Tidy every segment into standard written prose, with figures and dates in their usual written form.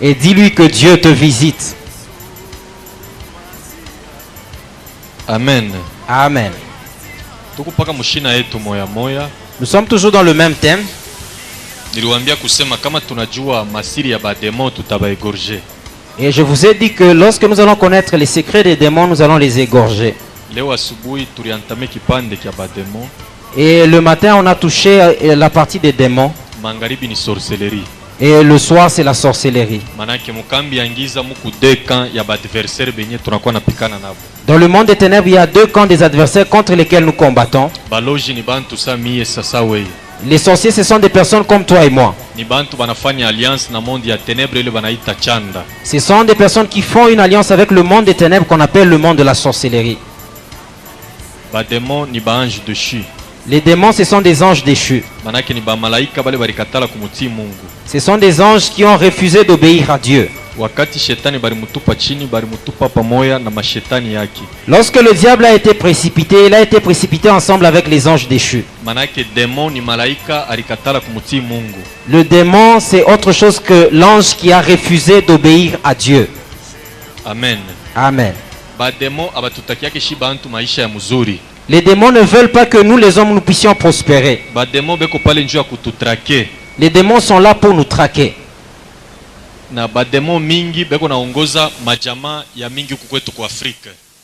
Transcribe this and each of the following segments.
Et dis-lui que Dieu te visite. Amen. Amen. Nous sommes toujours dans le même thème. Et je vous ai dit que lorsque nous allons connaître les secrets des démons, nous allons les égorger. Et le matin, on a touché la partie des démons. Et le soir, c'est la sorcellerie. Dans le monde des ténèbres, il y a deux camps des adversaires contre lesquels nous combattons. Les sorciers, ce sont des personnes comme toi et moi. Ce sont des personnes qui font une alliance avec le monde des ténèbres qu'on appelle le monde de la sorcellerie. Les démons, ce sont des anges déchus. Ce sont des anges qui ont refusé d'obéir à Dieu. Lorsque le diable a été précipité, il a été précipité ensemble avec les anges déchus. Le démon, c'est autre chose que l'ange qui a refusé d'obéir à Dieu. Amen. Amen. Les démons ne veulent pas que nous, les hommes, nous puissions prospérer. Les démons sont là pour nous traquer.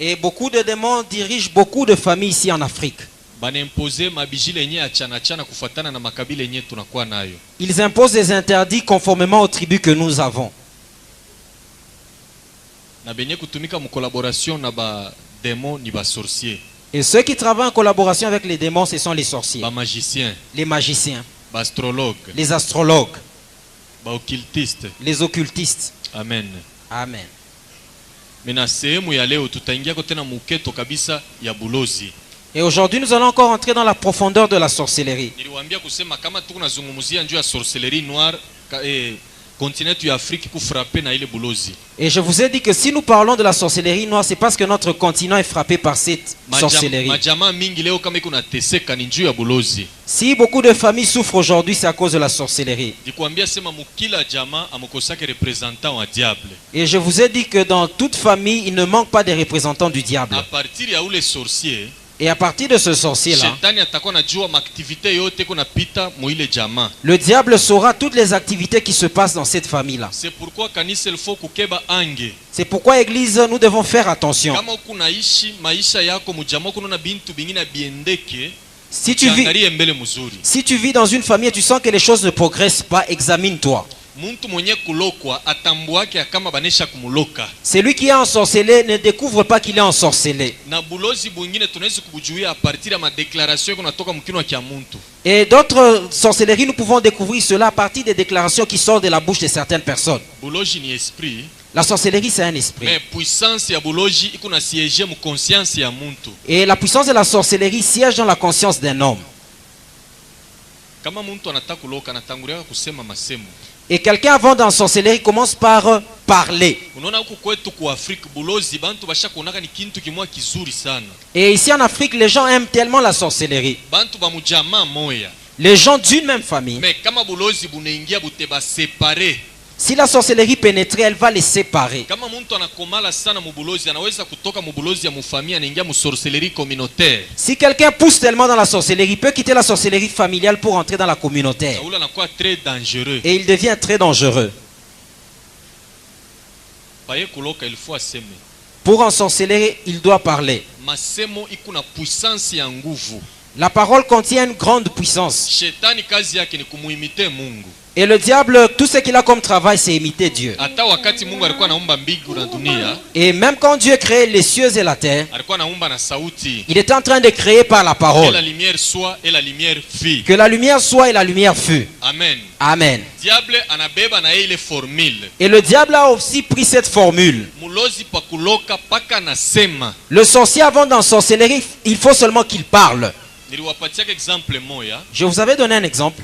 Et beaucoup de démons dirigent beaucoup de familles ici en Afrique. Ils imposent des interdits conformément aux tribus que nous avons. Et ceux qui travaillent en collaboration avec les démons, ce sont les sorciers, les magiciens, les astrologues, les occultistes. Amen. Amen. Et aujourd'hui, nous allons encore entrer dans la profondeur de la sorcellerie. Et je vous ai dit que si nous parlons de la sorcellerie noire, c'est parce que notre continent est frappé par cette sorcellerie. Si beaucoup de familles souffrent aujourd'hui, c'est à cause de la sorcellerie. Et je vous ai dit que dans toute famille, il ne manque pas des représentants du diable. Et à partir de ce sorcier-là, le diable saura toutes les activités qui se passent dans cette famille-là. C'est pourquoi, Église, nous devons faire attention. Si tu vis dans une famille et tu sens que les choses ne progressent pas, examine-toi. Celui qui est ensorcelé ne découvre pas qu'il est ensorcelé. Et d'autres sorcelleries, nous pouvons découvrir cela à partir des déclarations qui sortent de la bouche de certaines personnes. La sorcellerie, c'est un esprit. Et la puissance de la sorcellerie siège dans la conscience d'un homme. Et quelqu'un avant dans la sorcellerie commence par parler. Et ici en Afrique, les gens aiment tellement la sorcellerie. Les gens d'une même famille. Si la sorcellerie pénétrait, elle va les séparer. Si quelqu'un pousse tellement dans la sorcellerie, il peut quitter la sorcellerie familiale pour entrer dans la communautaire. Et il devient très dangereux. Pour ensorceler, il doit parler. La parole contient une grande puissance. Et le diable, tout ce qu'il a comme travail, c'est imiter Dieu. Et même quand Dieu créait les cieux et la terre, il était en train de créer par la parole. Que la lumière soit et la lumière fut. Amen. Amen. Et le diable a aussi pris cette formule. Le sorcier, avant d'ensorceler, il faut seulement qu'il parle. Je vous avais donné un exemple.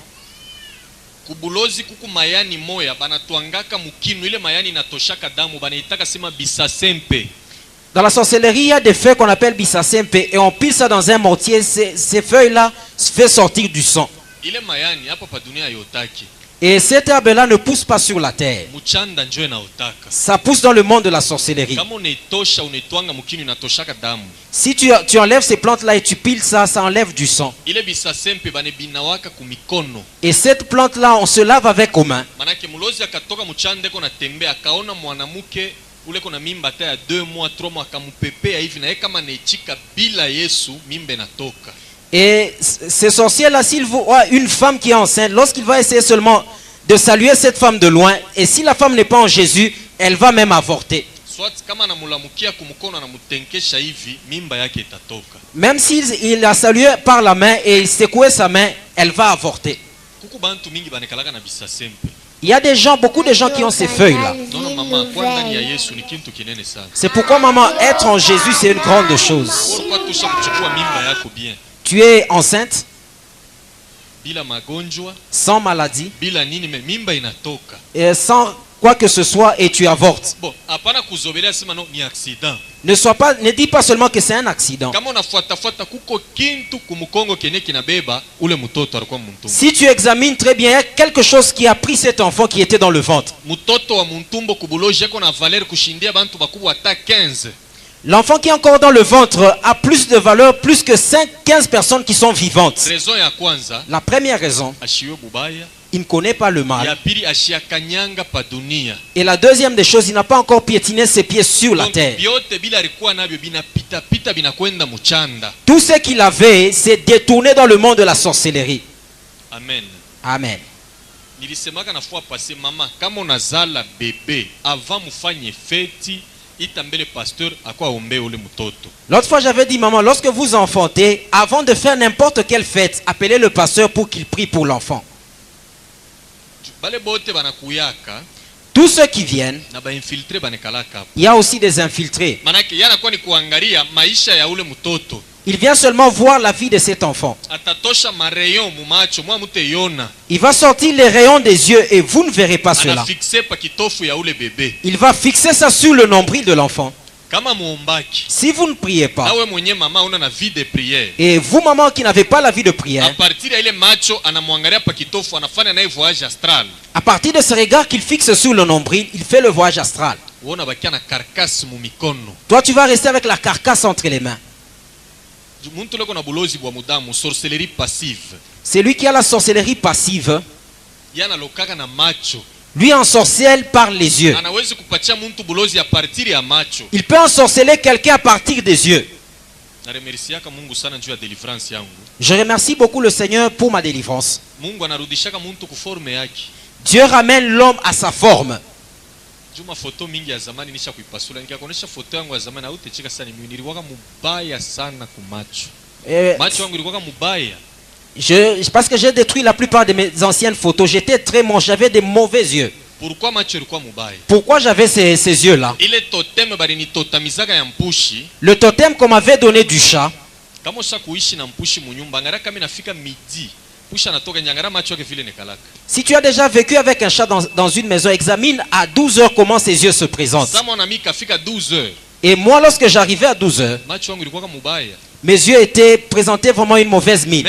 Dans la sorcellerie, il y a des feuilles qu'on appelle bissasempe et on pile ça dans un mortier. Ces feuilles-là fait sortir du sang. Et cette herbe-là ne pousse pas sur la terre. Ça pousse dans le monde de la sorcellerie. Si tu enlèves ces plantes-là et tu piles ça, ça enlève du sang. Et cette plante-là, on se lave avec aux mains. Ule kona mimba hata ya 2 mois 3 mois akamupepea hivi na yeye kama anaichika bila Yesu mimba inatoka. Et ces sorciers-là, s'il voit une femme qui est enceinte, lorsqu'il va essayer seulement de saluer cette femme de loin, et si la femme n'est pas en Jésus, elle va même avorter. Même s'il la salué par la main et il secouait sa main, elle va avorter. Il y a des gens, beaucoup de gens qui ont ces feuilles-là. C'est pourquoi, maman, être en Jésus, c'est une grande chose. Tu es enceinte, sans maladie, et sans quoi que ce soit, et tu avortes. Ne dis pas seulement que c'est un accident. Si tu examines très bien, il y a quelque chose qui a pris cet enfant qui était dans le ventre. L'enfant qui est encore dans le ventre a plus de valeur, plus que 15 personnes qui sont vivantes. La première raison, il ne connaît pas le mal. Et la deuxième des choses, il n'a pas encore piétiné ses pieds sur la terre. Tout ce qu'il avait, c'est détourné dans le monde de la sorcellerie. Amen. Amen. L'autre fois j'avais dit, maman, lorsque vous enfantez, avant de faire n'importe quelle fête, appelez le pasteur pour qu'il prie pour l'enfant. Tous ceux qui viennent, il y a aussi des infiltrés. Il vient seulement voir la vie de cet enfant. Il va sortir les rayons des yeux et vous ne verrez pas cela. Il va fixer ça sur le nombril de l'enfant. Si vous ne priez pas, et vous, maman, qui n'avez pas la vie de prière, à partir de ce regard qu'il fixe sur le nombril, il fait le voyage astral. Toi, tu vas rester avec la carcasse entre les mains. C'est lui qui a la sorcellerie passive. Lui ensorcelle par les yeux. Il peut ensorceler quelqu'un à partir des yeux. Je remercie beaucoup le Seigneur pour ma délivrance. Dieu ramène l'homme à sa forme. Parce que j'ai détruit la plupart de mes anciennes photos. J'étais très moche, j'avais des mauvais yeux. Pourquoi j'avais ces yeux-là? Le totem qu'on m'avait donné du chat, si tu as déjà vécu avec un chat dans une maison, examine à 12 heures comment ses yeux se présentent. Et moi, lorsque j'arrivais à 12 heures, mes yeux étaient présentés vraiment une mauvaise mine.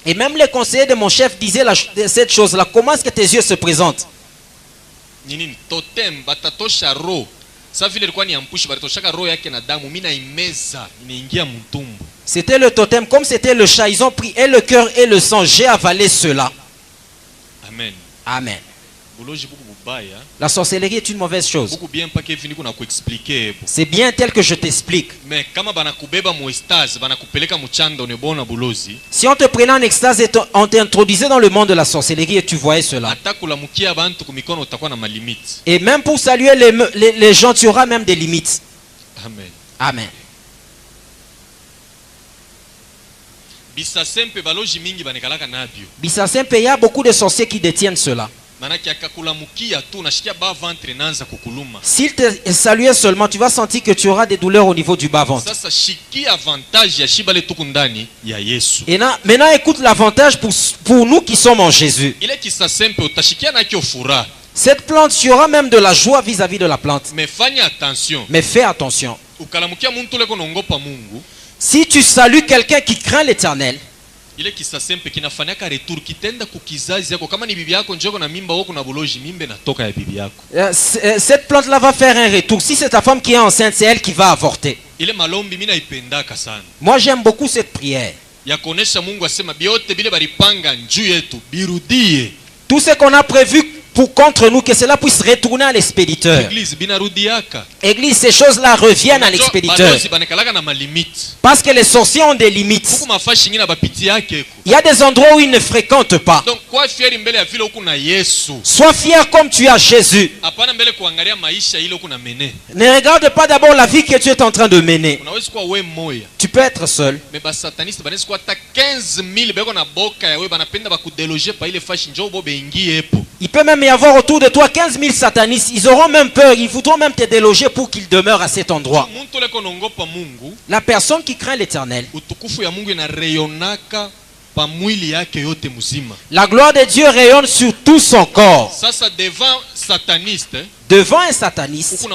Et même les conseillers de mon chef disaient cette chose-là. Comment est-ce que tes yeux se présentent? C'était le totem. Comme c'était le chat, ils ont pris et le cœur et le sang. J'ai avalé cela. Amen. Amen. La sorcellerie est une mauvaise chose. C'est bien tel que je t'explique. Si on te prenait en extase et on t'introduisait dans le monde de la sorcellerie et tu voyais cela. Et même pour saluer les gens, tu auras même des limites. Amen. Amen. Bissasempe, il y a beaucoup de sorciers qui détiennent cela. S'il te saluait seulement, tu vas sentir que tu auras des douleurs au niveau du bas-ventre. Et maintenant, écoute l'avantage pour nous qui sommes en Jésus. Cette plante, tu auras même de la joie vis-à-vis de la plante. Mais fais attention. Si tu salues quelqu'un qui craint l'Éternel, ile kisasempe kinafanyaka retour kitenda kukizazi yako kama ni bibi yako njoko na mimba wako na boloji mimbe natoka ya bibi yako. Cette plante là va faire un retour. Si c'est ta femme qui est enceinte, c'est elle qui va avorter. Ile malombi mimi naipendaka sana. Moi j'aime beaucoup cette prière. Ya kuonesha Mungu asema biote bile baripanga njuu yetu birudie. Tout ce qu'on a prévu pour contre nous, que cela puisse retourner à l'expéditeur. Église, ces choses-là reviennent à l'expéditeur. Parce que les sorciers ont des limites. Il y a des endroits où ils ne fréquentent pas. Donc, sois fier comme tu as Jésus. Ne regarde pas d'abord la vie que tu es en train de mener. Tu peux être seul. Il peut même y avoir autour de toi 15 000 satanistes. Ils auront même peur. Ils voudront même te déloger pour qu'ils demeurent à cet endroit. La personne qui craint l'Éternel, la gloire de Dieu rayonne sur tout son corps. Devant un sataniste,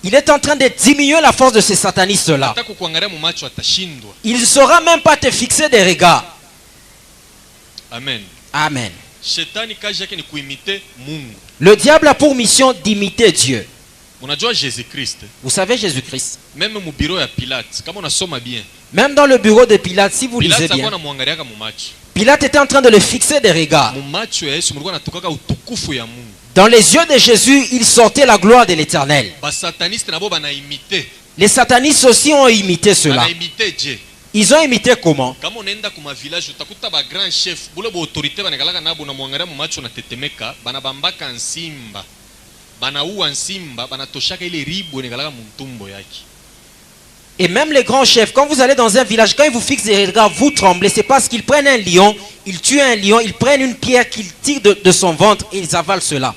il est en train de diminuer la force de ces satanistes-là. Il ne saura même pas te fixer des regards. Amen. Amen. Le diable a pour mission d'imiter Dieu. Vous savez Jésus-Christ. Même dans le bureau de Pilate, si vous lisez bien, Pilate était en train de le fixer des regards. Dans les yeux de Jésus, il sortait la gloire de l'Éternel. Les satanistes aussi ont imité cela. Ils ont imité comment? Et même les grands chefs, quand vous allez dans un village, quand ils vous fixent des regards, vous tremblez. C'est parce qu'ils prennent un lion, ils tuent un lion, ils prennent une pierre qu'ils tirent de son ventre et ils avalent cela.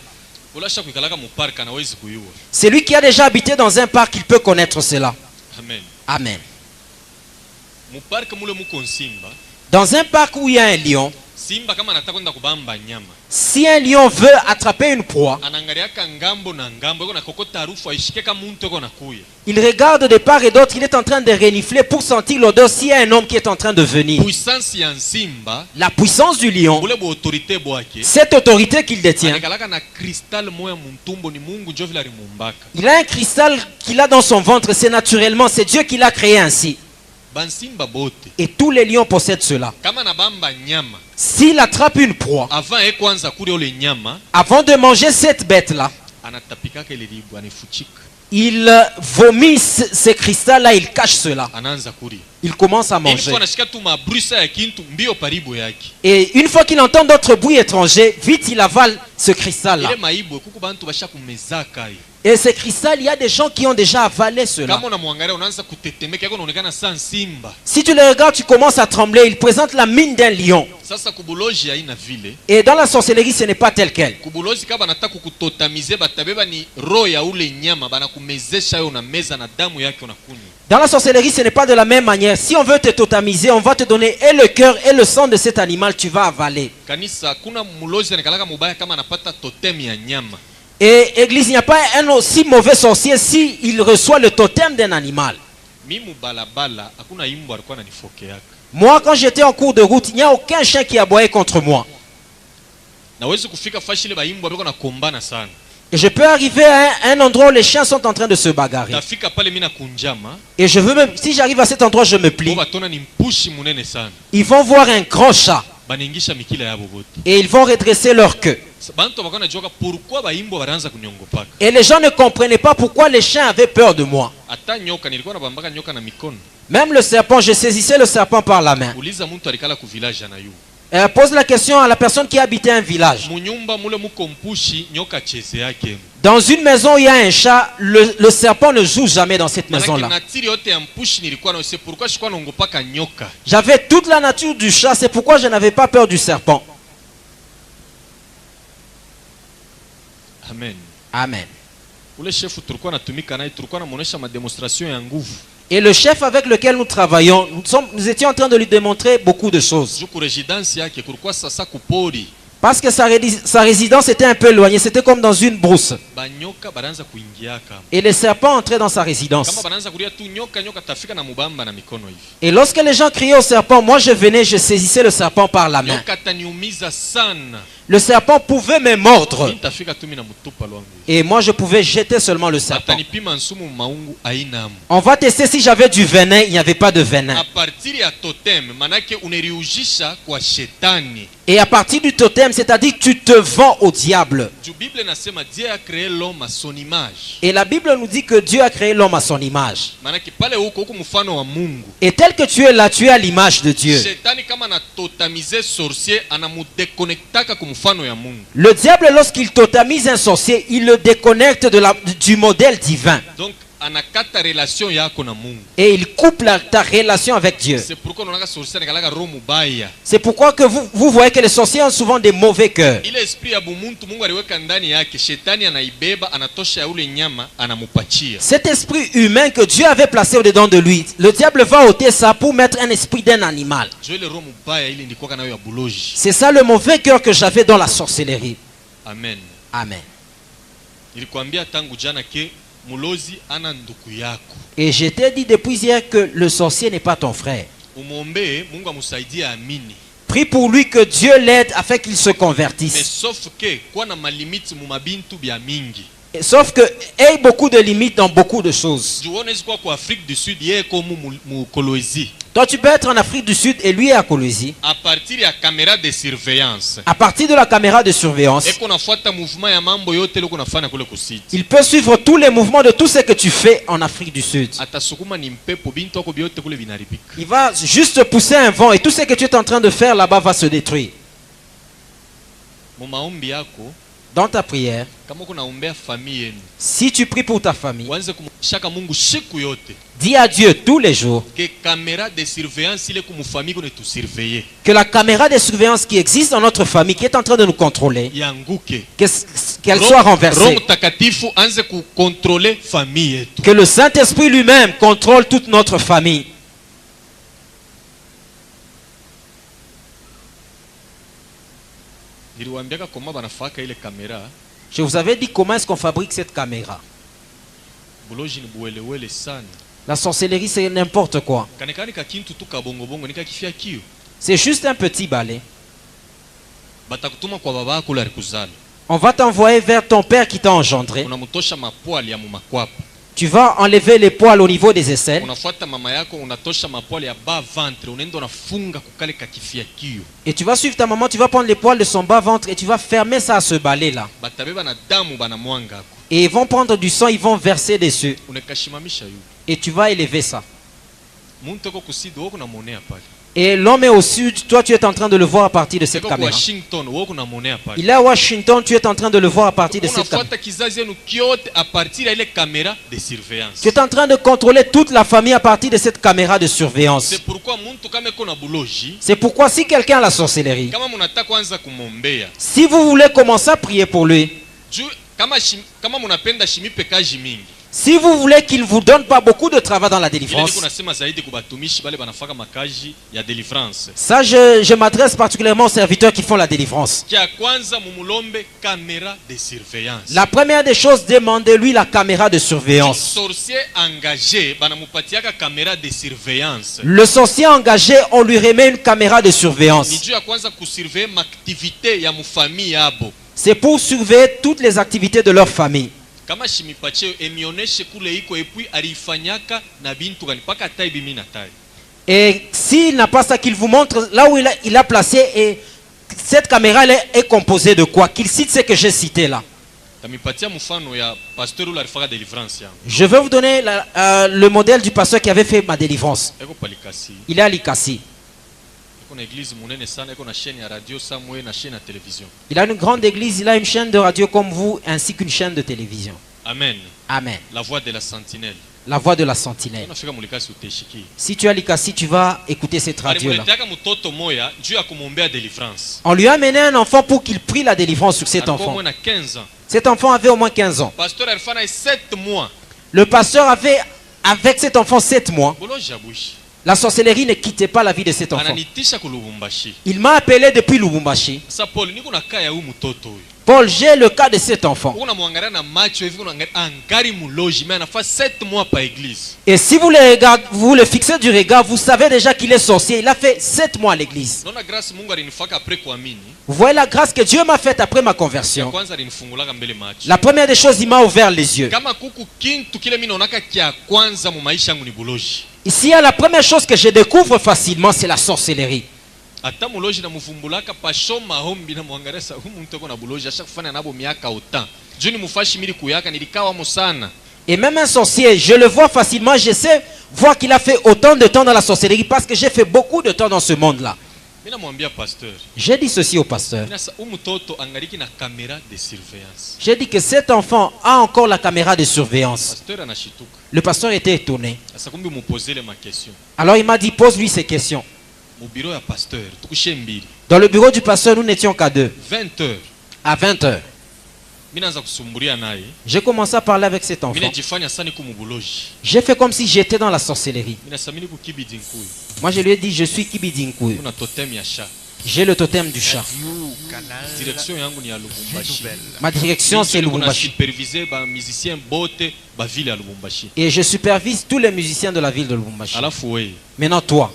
Celui qui a déjà habité dans un parc, il peut connaître cela. Amen. Amen. Dans un parc où il y a un lion, si un lion veut attraper une proie, il regarde de part et d'autre, il est en train de renifler pour sentir l'odeur s'il y a un homme qui est en train de venir. La puissance du lion, cette autorité qu'il détient, il a un cristal qu'il a dans son ventre, c'est naturellement, c'est Dieu qui l'a créé ainsi. Et tous les lions possèdent cela. S'il attrape une proie, avant de manger cette bête-là, il vomit ce cristal-là, il cache cela. Il commence à manger. Et une fois qu'il entend d'autres bruits étrangers, vite il avale ce cristal-là. Et ce cristal, il y a des gens qui ont déjà avalé cela. Si tu le regardes, tu commences à trembler. Il présente la mine d'un lion. Et dans la sorcellerie, ce n'est pas tel quel. Dans la sorcellerie, ce n'est pas de la même manière. Si on veut te totamiser, on va te donner et le cœur et le sang de cet animal, tu vas avaler. Et église, il n'y a pas un aussi mauvais sorcier s'il reçoit le totem d'un animal. Moi, quand j'étais en cours de route, il n'y a aucun chien qui aboyait contre moi. Et je peux arriver à un endroit où les chiens sont en train de se bagarrer. Et je veux même, si j'arrive à cet endroit, je me plie. Ils vont voir un grand chat. Et ils vont redresser leur queue. Et les gens ne comprenaient pas pourquoi les chiens avaient peur de moi. Même le serpent, je saisissais le serpent par la main. Pose la question à la personne qui habitait un village. Dans une maison où il y a un chat, le serpent ne joue jamais dans cette maison-là. J'avais toute la nature du chat, c'est pourquoi je n'avais pas peur du serpent. Amen. Amen. Et le chef avec lequel nous travaillons, nous étions en train de lui démontrer beaucoup de choses. Parce que sa résidence était un peu éloignée, c'était comme dans une brousse. Et les serpents entraient dans sa résidence. Et lorsque les gens criaient au serpent, moi je venais, je saisissais le serpent par la main. Le serpent pouvait me mordre. Et moi je pouvais jeter seulement le serpent. On va tester si j'avais du venin, il n'y avait pas de venin. Et à partir du totem, c'est-à-dire que tu te vends au diable. Et la Bible nous dit que Dieu a créé l'homme à son image. Et tel que tu es là, tu es à l'image de Dieu. Le diable, lorsqu'il totamise un sorcier, il le déconnecte du modèle divin. Et il coupe ta relation avec Dieu. C'est pourquoi que vous voyez que les sorciers ont souvent des mauvais cœurs. Cet esprit humain que Dieu avait placé au-dedans de lui, le diable va ôter ça pour mettre un esprit d'un animal. C'est ça le mauvais cœur que j'avais dans la sorcellerie. Amen. Amen. Et je t'ai dit depuis hier que le sorcier n'est pas ton frère. Prie pour lui que Dieu l'aide afin qu'il se convertisse. Sauf que ait beaucoup de limites dans beaucoup de choses. Toi tu peux être en Afrique du Sud et lui est à Colosie. À partir de la caméra de surveillance. À partir de la caméra de surveillance. Il peut suivre tous les mouvements de tout ce que tu fais en Afrique du Sud. Il va juste pousser un vent et tout ce que tu es en train de faire là-bas va se détruire. Dans ta prière, si tu pries pour ta famille, dis à Dieu tous les jours que la caméra de surveillance qui existe dans notre famille, qui est en train de nous contrôler, qu'elle soit renversée. Que le Saint-Esprit lui-même contrôle toute notre famille. Je vous avais dit comment est-ce qu'on fabrique cette caméra. La sorcellerie, c'est n'importe quoi. C'est juste un petit balai. On va t'envoyer vers ton père qui t'a engendré. Tu vas enlever les poils au niveau des aisselles. Et tu vas suivre ta maman, tu vas prendre les poils de son bas-ventre et tu vas fermer ça à ce balai-là. Et ils vont prendre du sang, ils vont verser dessus. Et tu vas élever ça. Et l'homme est au sud, toi tu es en train de le voir à partir de cette caméra. Il est à Washington, tu es en train de le voir à partir de cette caméra. Tu es en train de contrôler toute la famille à partir de cette caméra de surveillance. C'est pourquoi si quelqu'un a la sorcellerie, si vous voulez commencer à prier pour lui, si vous voulez qu'il ne vous donne pas beaucoup de travail dans la délivrance, ça je m'adresse particulièrement aux serviteurs qui font la délivrance. La première des choses, demandez-lui la caméra de surveillance. Le sorcier engagé, on lui remet une caméra de surveillance. C'est pour surveiller toutes les activités de leur famille. Et s'il n'a pas ça, qu'il vous montre là où il a placé, et cette caméra est composée de quoi? Qu'il cite ce que j'ai cité là. Je vais vous donner le modèle du pasteur qui avait fait ma délivrance. Il est à Likasi. Il a une grande église, il a une chaîne de radio comme vous, ainsi qu'une chaîne de télévision. Amen. Amen. La voix de la sentinelle. La voix de la sentinelle. Si tu as Likasi, tu vas écouter cette radio-là. On lui a amené un enfant pour qu'il prie la délivrance sur cet enfant. Cet enfant avait au moins 15 ans. Le pasteur avait avec cet enfant 7 mois. La sorcellerie ne quittait pas la vie de cet enfant. Il m'a appelé depuis Lubumbashi. Paul, j'ai le cas de cet enfant. Et si vous le fixez du regard, vous savez déjà qu'il est sorcier. Il a fait 7 mois à l'église. Vous voyez la grâce que Dieu m'a faite après ma conversion. La première des choses, il m'a ouvert les yeux. Ici, la première chose que je découvre facilement, c'est la sorcellerie. Et même un sorcier, je le vois facilement, je sais voir qu'il a fait autant de temps dans la sorcellerie parce que j'ai fait beaucoup de temps dans ce monde-là. J'ai dit ceci au pasteur. J'ai dit que cet enfant a encore la caméra de surveillance. Le pasteur était étonné. Alors il m'a dit, pose-lui ces questions. Dans le bureau du pasteur, nous n'étions qu'à 2. À 20 heures. J'ai commencé à parler avec cet enfant. J'ai fait comme si j'étais dans la sorcellerie. Moi je lui ai dit, je suis Kibidinkou. J'ai le totem du chat. Ma direction c'est Lubumbashi. Et je supervise tous les musiciens de la ville de Lubumbashi. Maintenant toi.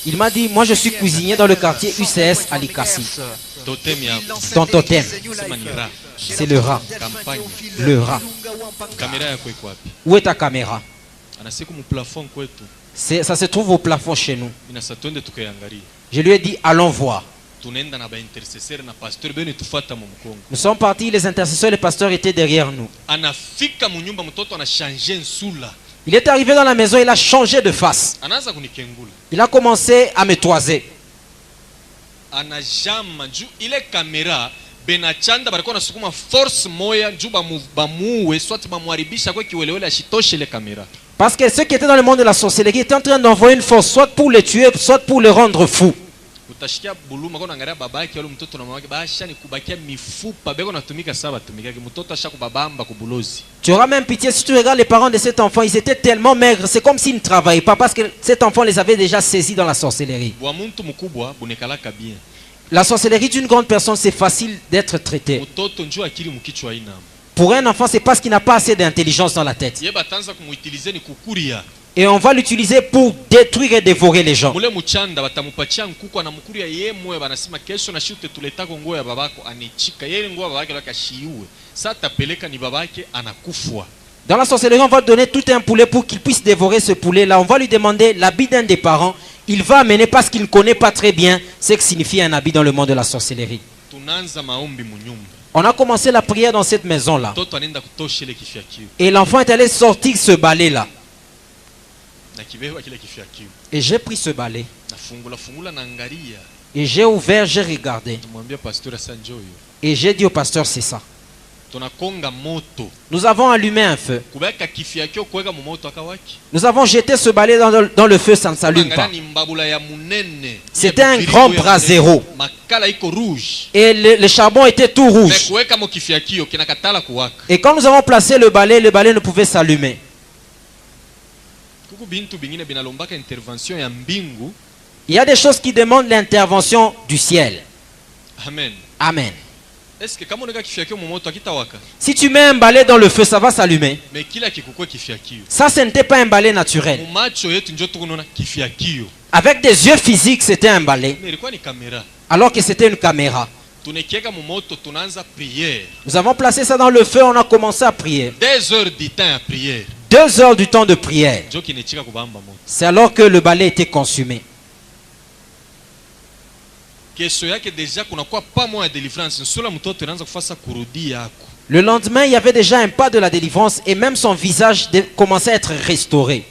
Il m'a dit, moi je suis cuisinier dans le quartier UCS à Likasi. Ton totem, c'est le rat. Le rat. Où est ta caméra? Ça se trouve au plafond chez nous. Je lui ai dit, allons voir. Nous sommes partis, les intercesseurs et les pasteurs étaient derrière nous. Il est arrivé dans la maison, il a changé de face. Il a commencé à me toiser. Parce que ceux qui étaient dans le monde de la sorcellerie étaient en train d'envoyer une force, soit pour le tuer, soit pour le rendre fou. Tu auras même pitié si tu regardes les parents de cet enfant, ils étaient tellement maigres, c'est comme s'ils ne travaillaient pas parce que cet enfant les avait déjà saisis dans la sorcellerie. La sorcellerie d'une grande personne, c'est facile d'être traité. Pour un enfant, c'est parce qu'il n'a pas assez d'intelligence dans la tête. Et on va l'utiliser pour détruire et dévorer les gens. Dans la sorcellerie, on va donner tout un poulet pour qu'il puisse dévorer ce poulet-là. On va lui demander l'habit d'un des parents. Il va amener parce qu'il ne connaît pas très bien ce que signifie un habit dans le monde de la sorcellerie. On a commencé la prière dans cette maison-là. Et l'enfant est allé sortir ce balai-là. Et j'ai pris ce balai. Et j'ai ouvert, j'ai regardé. Et j'ai dit au pasteur, c'est ça. Nous avons allumé un feu. Nous avons jeté ce balai dans le feu, ça ne s'allume pas. C'était un grand brasero. Et le charbon était tout rouge. Et quand nous avons placé le balai ne pouvait s'allumer. Il y a des choses qui demandent l'intervention du ciel. Amen. Amen. Si tu mets un balai dans le feu, ça va s'allumer. Ça, ce n'était pas un balai naturel. Avec des yeux physiques, c'était un balai. Alors que c'était une caméra. Nous avons placé ça dans le feu, on a commencé à prier. 2 heures du temps à prière. 2 heures du temps de prière. C'est alors que le balai était consumé. Le lendemain, il y avait déjà un pas de la délivrance et même son visage commençait à être restauré.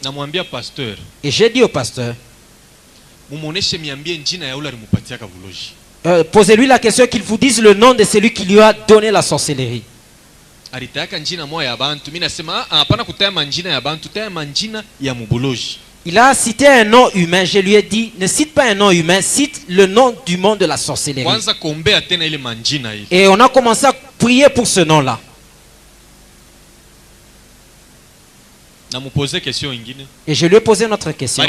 Et j'ai dit au pasteur, posez-lui la question qu'il vous dise le nom de celui qui lui a donné la sorcellerie. Il a cité un nom humain. Je lui ai dit, ne cite pas un nom humain, cite le nom du monde de la sorcellerie. Et on a commencé à prier pour ce nom-là. Et je lui ai posé une autre question.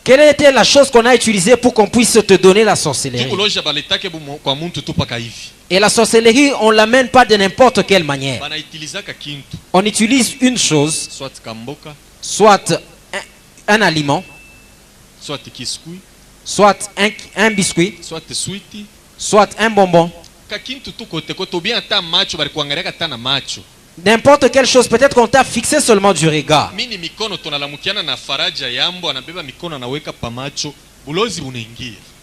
Quelle était la chose qu'on a utilisée pour qu'on puisse te donner la sorcellerie? Et la sorcellerie, on ne l'amène pas de n'importe quelle manière. On utilise une chose, soit un aliment, soit un biscuit, soit un bonbon. N'importe quelle chose, peut-être qu'on t'a fixé seulement du regard.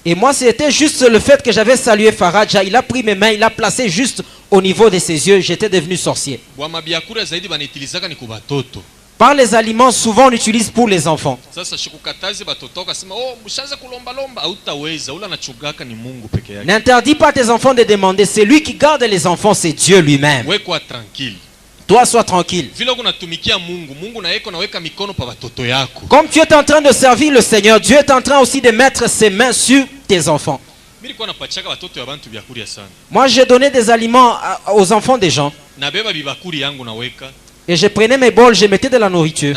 Et moi, c'était juste le fait que j'avais salué Faraja. Il a pris mes mains, il a placé juste au niveau de ses yeux. J'étais devenu sorcier. Par les aliments, souvent on utilise pour les enfants. N'interdis pas à tes enfants de demander. C'est lui qui garde les enfants, c'est Dieu lui-même. Toi, sois tranquille. Comme tu es en train de servir le Seigneur, Dieu est en train aussi de mettre ses mains sur tes enfants. Moi, j'ai donné des aliments aux enfants des gens. Et je prenais mes bols, je mettais de la nourriture.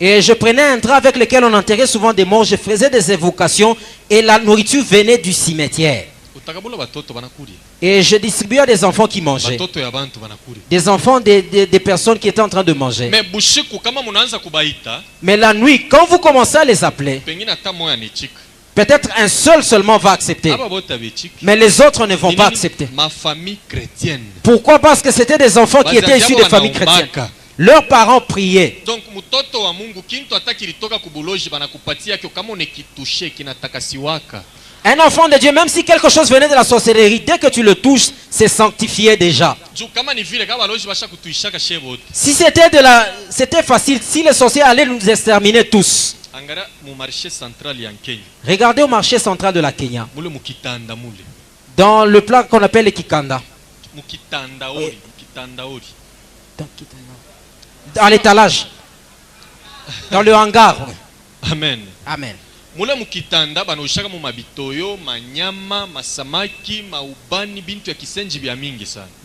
Et je prenais un drap avec lequel on enterrait souvent des morts. Je faisais des évocations et la nourriture venait du cimetière. Et je distribuais à des enfants qui mangeaient. Des enfants, des personnes qui étaient en train de manger. Mais la nuit, quand vous commencez à les appeler, peut-être un seul seulement va accepter. Mais les autres ne vont pas accepter. Pourquoi? Parce que c'était des enfants qui étaient issus de familles chrétiennes. Leurs parents priaient. Donc, un enfant de Dieu, même si quelque chose venait de la sorcellerie, dès que tu le touches, c'est sanctifié déjà. Si c'était facile, si les sorciers allaient nous exterminer tous. Regardez au marché central de la Kenya. Dans le plat qu'on appelle le Kikanda. Dans l'étalage. Dans le hangar. Amen. Amen.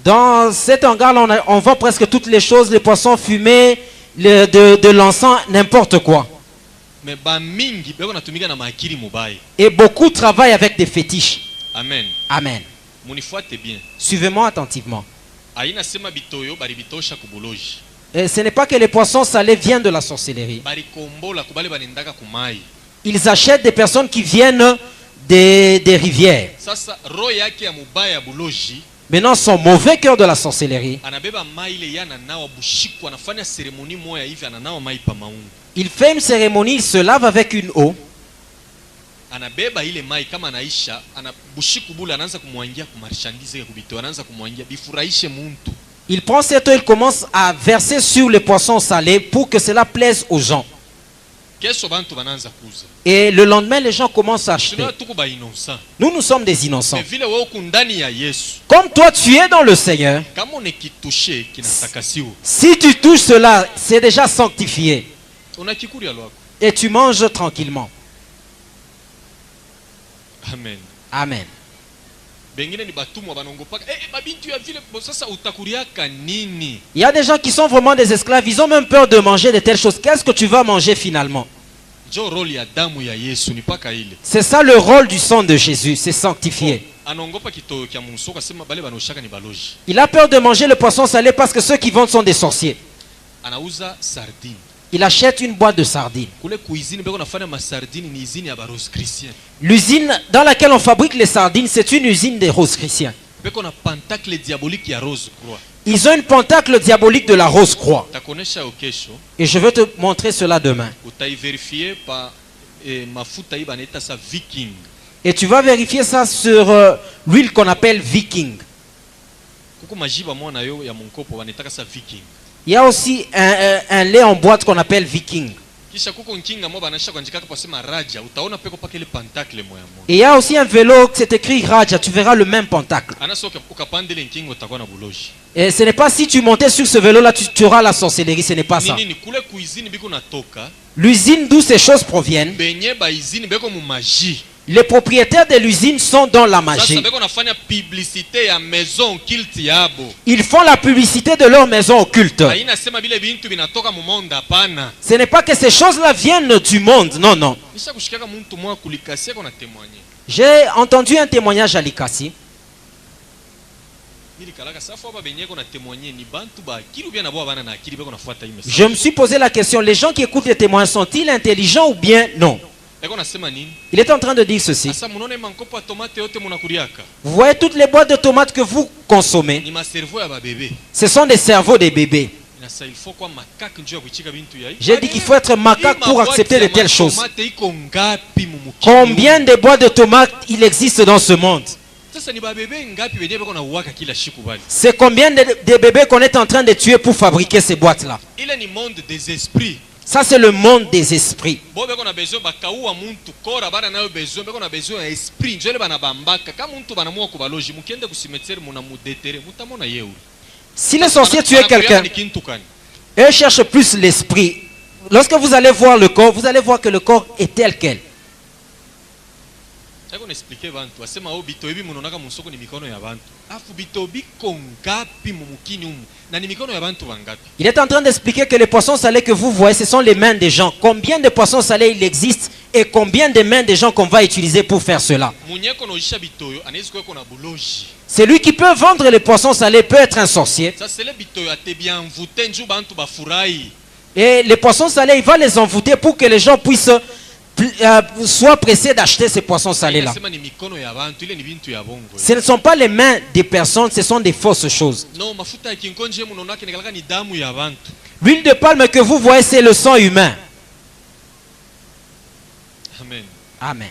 Dans cet hangar, on voit presque toutes les choses, les poissons fumés, de l'encens, n'importe quoi. Et beaucoup travaillent avec des fétiches. Amen. Amen. Suivez-moi attentivement. Et ce n'est pas que les poissons salés viennent de la sorcellerie. Ils achètent des personnes qui viennent des rivières. Maintenant, son mauvais cœur de la sorcellerie, il fait une cérémonie, il se lave avec une eau. Il prend cette eau, il commence à verser sur les poissons salés pour que cela plaise aux gens. Et le lendemain, les gens commencent à acheter. Nous sommes des innocents. Comme toi, tu es dans le Seigneur. Si tu touches cela, c'est déjà sanctifié. Et tu manges tranquillement. Amen. Amen. Il y a des gens qui sont vraiment des esclaves. Ils ont même peur de manger de telles choses. Qu'est-ce que tu vas manger finalement? C'est ça le rôle du sang de Jésus. C'est sanctifié. Il a peur de manger le poisson salé parce que ceux qui vendent sont des sorciers. Il achète une boîte de sardines. L'usine dans laquelle on fabrique les sardines, c'est une usine des roses chrétiens. Ils ont une pentacle diabolique de la rose croix. Et je vais te montrer cela demain. Et tu vas vérifier ça sur l'huile qu'on appelle Viking. Il y a aussi un lait en boîte qu'on appelle Viking. Et il y a aussi un vélo, c'est écrit Raja, tu verras le même pentacle. Et ce n'est pas si tu montais sur ce vélo là, tu auras la sorcellerie, ce n'est pas ça. L'usine d'où ces choses proviennent, Les propriétaires de l'usine sont dans la magie. Ils font la publicité de leur maison occulte. Ce n'est pas que ces choses-là viennent du monde, non, non. J'ai entendu un témoignage à Likasi. Je me suis posé la question, les gens qui écoutent les témoins sont-ils intelligents ou bien non? Il est en train de dire ceci. Vous voyez toutes les boîtes de tomates que vous consommez. Ce sont des cerveaux des bébés. J'ai dit qu'il faut être macaque pour accepter de telles choses. Combien de boîtes de tomates il existe dans ce monde? C'est combien de bébés qu'on est en train de tuer pour fabriquer ces boîtes-là? Ça, c'est le monde des esprits. Si les sorciers tuent quelqu'un, eux cherchent plus l'esprit. Lorsque vous allez voir le corps, vous allez voir que le corps est tel quel. Il est en train d'expliquer que les poissons salés que vous voyez, ce sont les mains des gens. Combien de poissons salés il existe et combien de mains des gens qu'on va utiliser pour faire cela? Celui qui peut vendre les poissons salés peut être un sorcier. Et les poissons salés, il va les envoûter pour que les gens puissent soient pressés d'acheter ces poissons salés là. Ce ne sont pas les mains des personnes, ce sont des fausses choses. L'huile de palme que vous voyez, c'est le sang humain. Amen. Amen.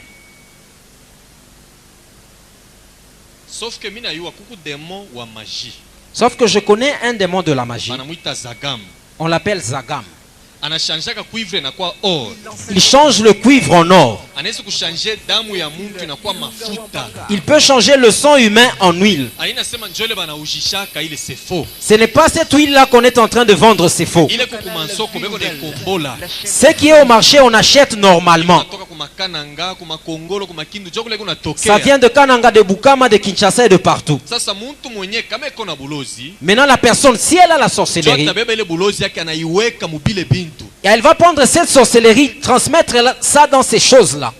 Sauf que je connais un démon de la magie. On l'appelle Zagam. Il change le cuivre en or. Il peut changer le sang humain en huile. Ce n'est pas cette huile-là qu'on est en train de vendre, c'est faux. Ce qui est au marché, on achète normalement. Ça vient de Kananga, de Bukama, de Kinshasa et de partout. Maintenant, la personne, si elle a la sorcellerie, et elle va prendre cette sorcellerie, transmettre ça dans ces choses-là.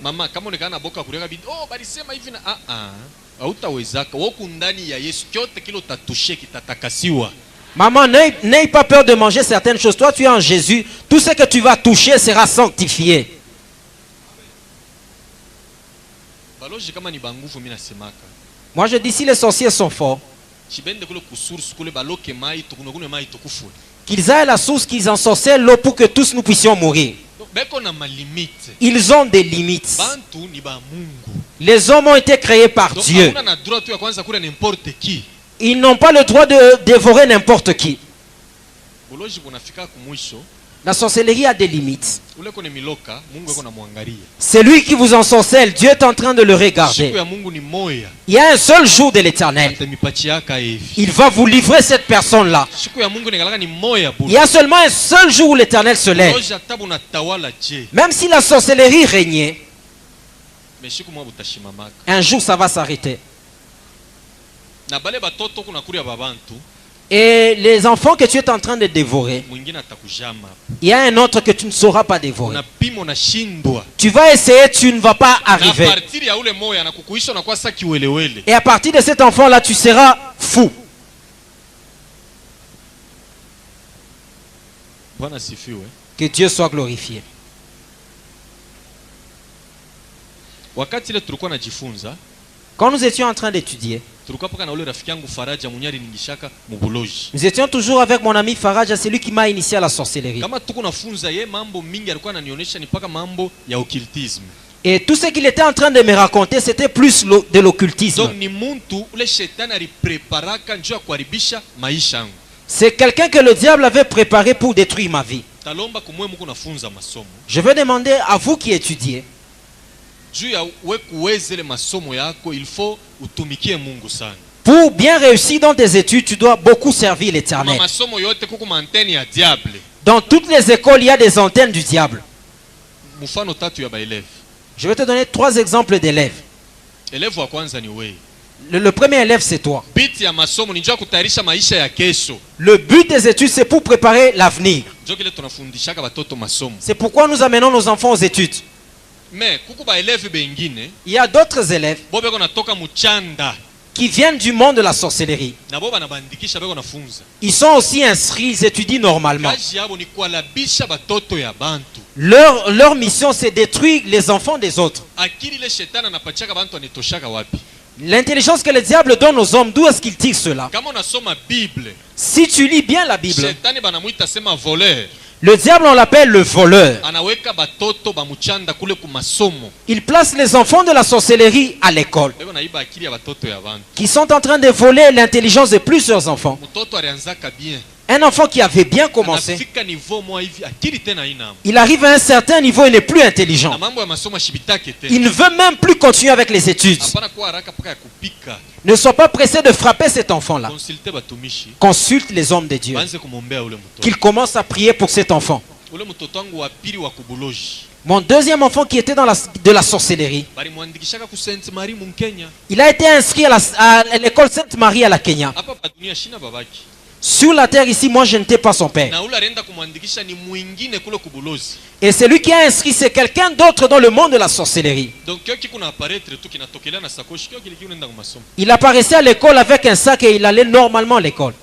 Maman, n'aie pas peur de manger certaines choses. Toi, tu es en Jésus. Tout ce que tu vas toucher sera sanctifié. Moi, je dis, si les sorciers sont forts, qu'ils aillent à la source, qu'ils ensorcellent l'eau pour que tous nous puissions mourir. Ils ont des limites. Les hommes ont été créés par Dieu. Ils n'ont pas le droit de dévorer n'importe qui. La sorcellerie a des limites. C'est lui qui vous ensorcelle. Dieu est en train de le regarder. Il y a un seul jour de l'Éternel. Il va vous livrer cette personne-là. Il y a seulement un seul jour où l'Éternel se lève. Même si la sorcellerie régnait, un jour ça va s'arrêter. Et les enfants que tu es en train de dévorer, il y a un autre que tu ne sauras pas dévorer. Tu vas essayer, tu ne vas pas arriver. Et à partir de cet enfant-là, tu seras fou. Que Dieu soit glorifié. Quand nous étions en train d'étudier, nous étions toujours avec mon ami Faraja, celui qui m'a initié à la sorcellerie. Et tout ce qu'il était en train de me raconter, c'était plus de l'occultisme. C'est quelqu'un que le diable avait préparé pour détruire ma vie. Je veux demander à vous qui étudiez, pour bien réussir dans tes études, tu dois beaucoup servir l'Éternel. Dans toutes les écoles, il y a des antennes du diable. Je vais te donner 3 exemples d'élèves. Élève wa kwanza ni wewe. Le premier élève, c'est toi. Bit ya masomo ni njoo kutayarisha maisha ya kesho. Le but des études, c'est pour préparer l'avenir. Njoo kile tunafundishaka watoto masomo. C'est pourquoi nous amenons nos enfants aux études. Mais kuku ba élève bengine, il y a d'autres élèves bobe kona toka muchanda qui viennent du monde de la sorcellerie. na boba na bandikisha beko nafunza. Ils sont aussi inscrits, ils étudient normalement. Kazi yabo ni kualabisha batoto ya bantu. Leur mission, c'est détruire les enfants des autres. Akili le shetani anapachaka bantu anetoshaka wapi? L'intelligence que le diable donne aux hommes, d'où est-ce qu'il tire cela? Kama unasoma Bible, si tu lis bien la Bible, shetani banamuita sema voleur. Le diable, on l'appelle le voleur. Anaweka batoto ba muchanda kule ku masomo. Il place les enfants de la sorcellerie à l'école, Beko naiba akili ya batoto ya bantu. qui sont en train de voler l'intelligence de plusieurs enfants. Mutoto alianzaka bien. Un enfant qui avait bien commencé, Anafika niveau moja hivi akili tena ina. il arrive à un certain niveau et n'est plus intelligent. Na mambo ya masomo shibitake tena. Il ne veut même plus continuer avec les études. Hapana kuwa haraka paka ya kupika. Ne sois pas pressé de frapper cet enfant-là. Consulte batumishi. Consulte les hommes de Dieu. Banze kumombea ule mtoto. Qu'il commence à prier pour cet enfant. Ule mtoto wangu wa pili wa kubuloji. Mon deuxième enfant qui était de la sorcellerie, Bali muandikishaka ku Sainte Marie mu Kenya. il a été inscrit à l'école Sainte-Marie à la Kenya. Hapa pa dunia shina babaki. Sur la terre ici, moi je n'étais pas son père. Na ule alienda kumwandikisha ni mwingine kule kubulozi. Et celui qui a inscrit, c'est quelqu'un d'autre dans le monde de la sorcellerie. Donc kio kikuna apparaître tu kinatokelea na sakoshi kio kile kinaenda kwa masomo. Il apparaissait à l'école avec un sac et il allait normalement à l'école.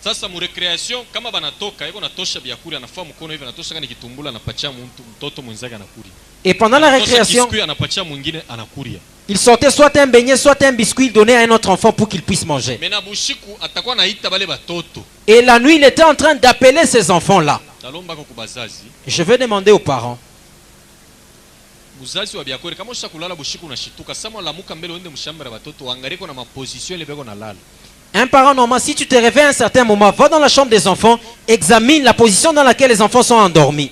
Sasa mu recreation kama banatoka iko natosha biakuri anafaa mkono hivi anatosha kani kitumbula anapatia mtoto mwenzake anakuri. Et pendant la récréation, anapatia mwingine anakuria. il sortait soit un beignet, soit un biscuit, il donnait à un autre enfant pour qu'il puisse manger. Mais na bushiku atakuwa naita bale batoto. Et la nuit, il était en train d'appeler ces enfants-là. Talomba ko kubazazi. Je vais demander aux parents. Muzazi wa biakuri kama usha kulala bushiku unashituka sama lamuka mbele uende mshamba la batoto angaliko na maposition ile beko na lala. Un parent normal, si tu te réveilles à un certain moment, va dans la chambre des enfants, examine la position dans laquelle les enfants sont endormis.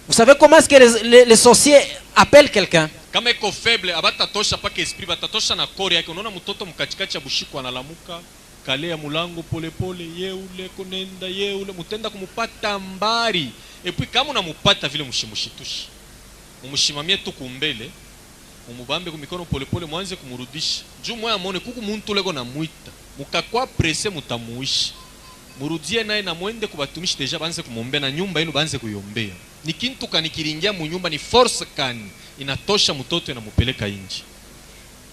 Vous savez comment est-ce que les sorciers appellent quelqu'un? Kama iko faible abatatosha paka esprit batatosha na kore yake unaona mtoto mkatikati ya bushiku analamuka kale ya mulango pole pole yeule kunenda yeule mutenda kumupata mbari et puis kama unamupata vile mshimushitushi mumushimamie tu kumbele umubambe kumikono pole pole mwanze kumurudisha juu moya muone kuku muntu lego na muita mukakwa presse mutamuishi murudie naye na mwende kubatumishi deja banze kumwombea na nyumba yenu banze kuyombea ni kintu kanikiringia mu nyumba ni force kani inatosha mtoto inamupeleka inji.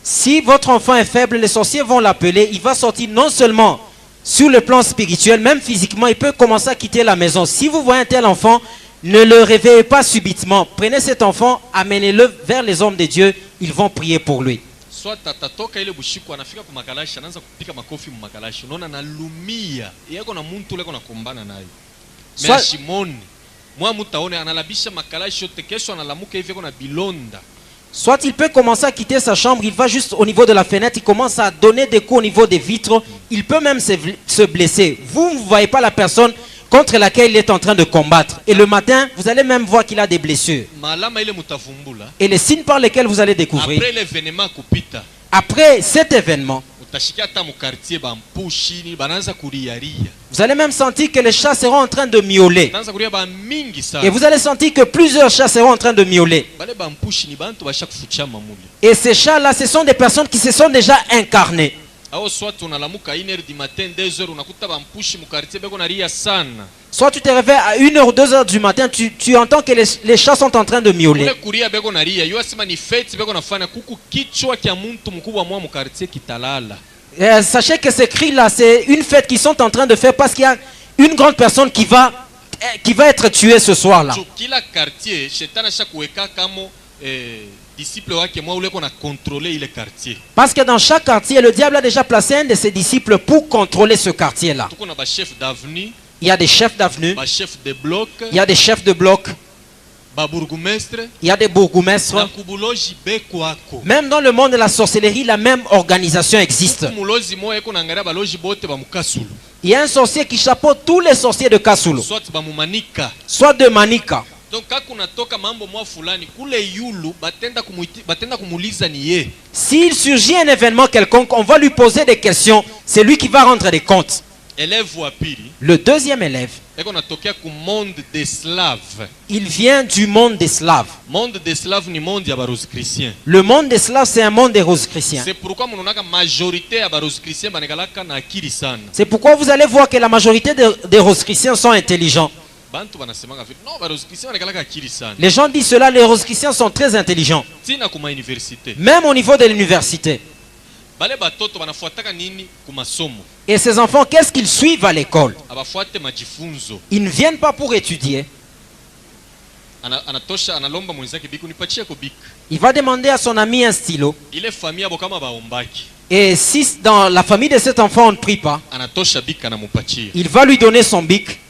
Si votre enfant est faible, les sorciers vont l'appeler, il va sortir non seulement sur le plan spirituel, même physiquement, il peut commencer à quitter la maison. Si vous voyez un tel enfant, ne le réveillez pas subitement. Prenez cet enfant, amenez-le vers les hommes de Dieu, ils vont prier pour lui. Soit atatoka ile bushiku anafika kwa makalashi anaanza kupika makofi mu makalashi unaona analumia yako na muntu leko nakombana naye. Mais shimoni mwa mutaone analabisha makalashi yote kesho analamuka hivi na bilonda. Soit il peut commencer à quitter sa chambre, il va juste au niveau de la fenêtre, il commence à donner des coups au niveau des vitres, il peut même se blesser. Vous ne voyez pas la personne contre laquelle il est en train de combattre. Et le matin, vous allez même voir qu'il a des blessures. Et les signes par lesquels vous allez découvrir. Après cet événement, vous allez même sentir que les chats seront en train de miauler. Et vous allez sentir que plusieurs chats seront en train de miauler. Et ces chats-là, ce sont des personnes qui se sont déjà incarnées. Soit tu te réveilles à 1h ou 2h du matin, tu entends que les chats sont en train de miauler. Sachez que ces cris-là, c'est une fête qu'ils sont en train de faire parce qu'il y a une grande personne qui va être tuée ce soir-là. Parce que dans chaque quartier, le diable a déjà placé un de ses disciples pour contrôler ce quartier-là. Il y a des chefs d'avenue, il y a des chefs de bloc, il y a des bourgmestres. Même dans le monde de la sorcellerie, la même organisation existe. Il y a un sorcier qui chapeaute tous les sorciers de Kasulu, soit de Manika. Donc s'il surgit un événement quelconque, on va lui poser des questions. C'est lui qui va rendre des comptes. Le deuxième élève, il vient du monde des Slaves. Le monde des Slaves, c'est un monde des Rosicruciens. C'est pourquoi vous allez voir que la majorité des Rosicruciens sont intelligents. Les gens disent cela, les Rosicruciens sont très intelligents. Même au niveau de l'université. Et ces enfants, qu'est-ce qu'ils suivent à l'école? Ils ne viennent pas pour étudier. Il va demander à son ami un stylo. Et si dans la famille de cet enfant on ne prie pas, il va lui donner son bic.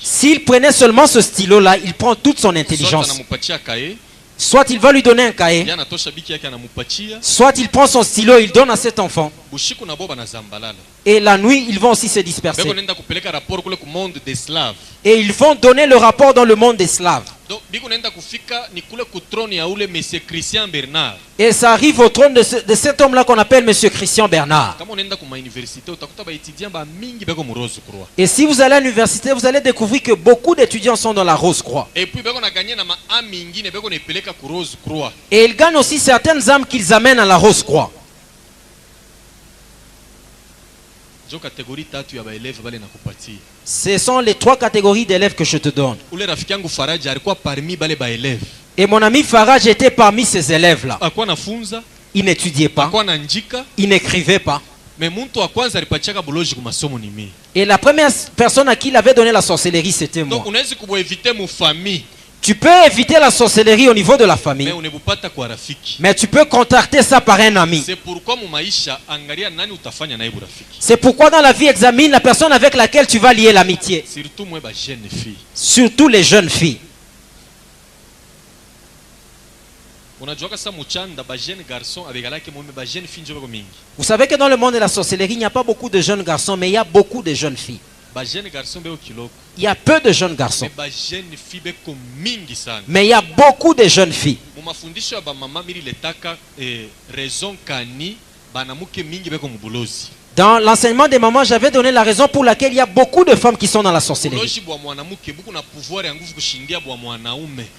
S'il prenait seulement ce stylo là, il prend toute son intelligence. Soit il va lui donner un cahier, soit il prend son stylo et il donne à cet enfant. Et la nuit, ils vont aussi se disperser. Et ils vont donner le rapport dans le monde des Slaves. Et ça arrive au trône de cet homme-là qu'on appelle M. Christian Bernard. Et si vous allez à l'université, vous allez découvrir que beaucoup d'étudiants sont dans la Rose-Croix. Et ils gagnent aussi certaines âmes qu'ils amènent à la Rose-Croix. Ce sont les 3 catégories d'élèves que je te donne. Et mon ami Faraj était parmi ces élèves-là. Il n'étudiait pas. Il n'écrivait pas. Et la première personne à qui il avait donné la sorcellerie, c'était moi. Tu peux éviter la sorcellerie au niveau de la famille, mais tu peux contacter ça par un ami. C'est pourquoi dans la vie, examine la personne avec laquelle tu vas lier l'amitié. Surtout les jeunes filles. Vous savez que dans le monde de la sorcellerie, il n'y a pas beaucoup de jeunes garçons, mais il y a beaucoup de jeunes filles. Il y a peu de jeunes garçons, mais il y a beaucoup de jeunes filles. Dans l'enseignement des mamans, j'avais donné la raison pour laquelle il y a beaucoup de femmes qui sont dans la sorcellerie.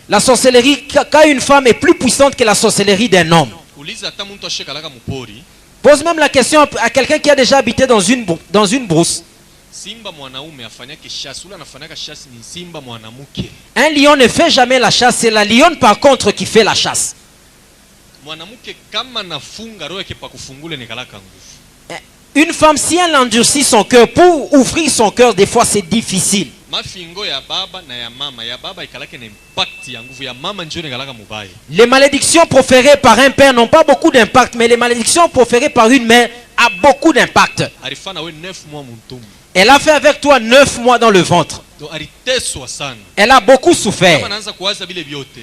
La sorcellerie qu'a une femme est plus puissante que la sorcellerie d'un homme. Pose même la question à quelqu'un qui a déjà habité dans une brousse. Un lion ne fait jamais la chasse, c'est la lionne par contre qui fait la chasse. Une femme, si elle endurcit son cœur, pour ouvrir son cœur, des fois c'est difficile. Les malédictions proférées par un père n'ont pas beaucoup d'impact, mais les malédictions proférées par une mère ont beaucoup d'impact. Elle a fait avec toi 9 mois dans le ventre. Elle a beaucoup souffert.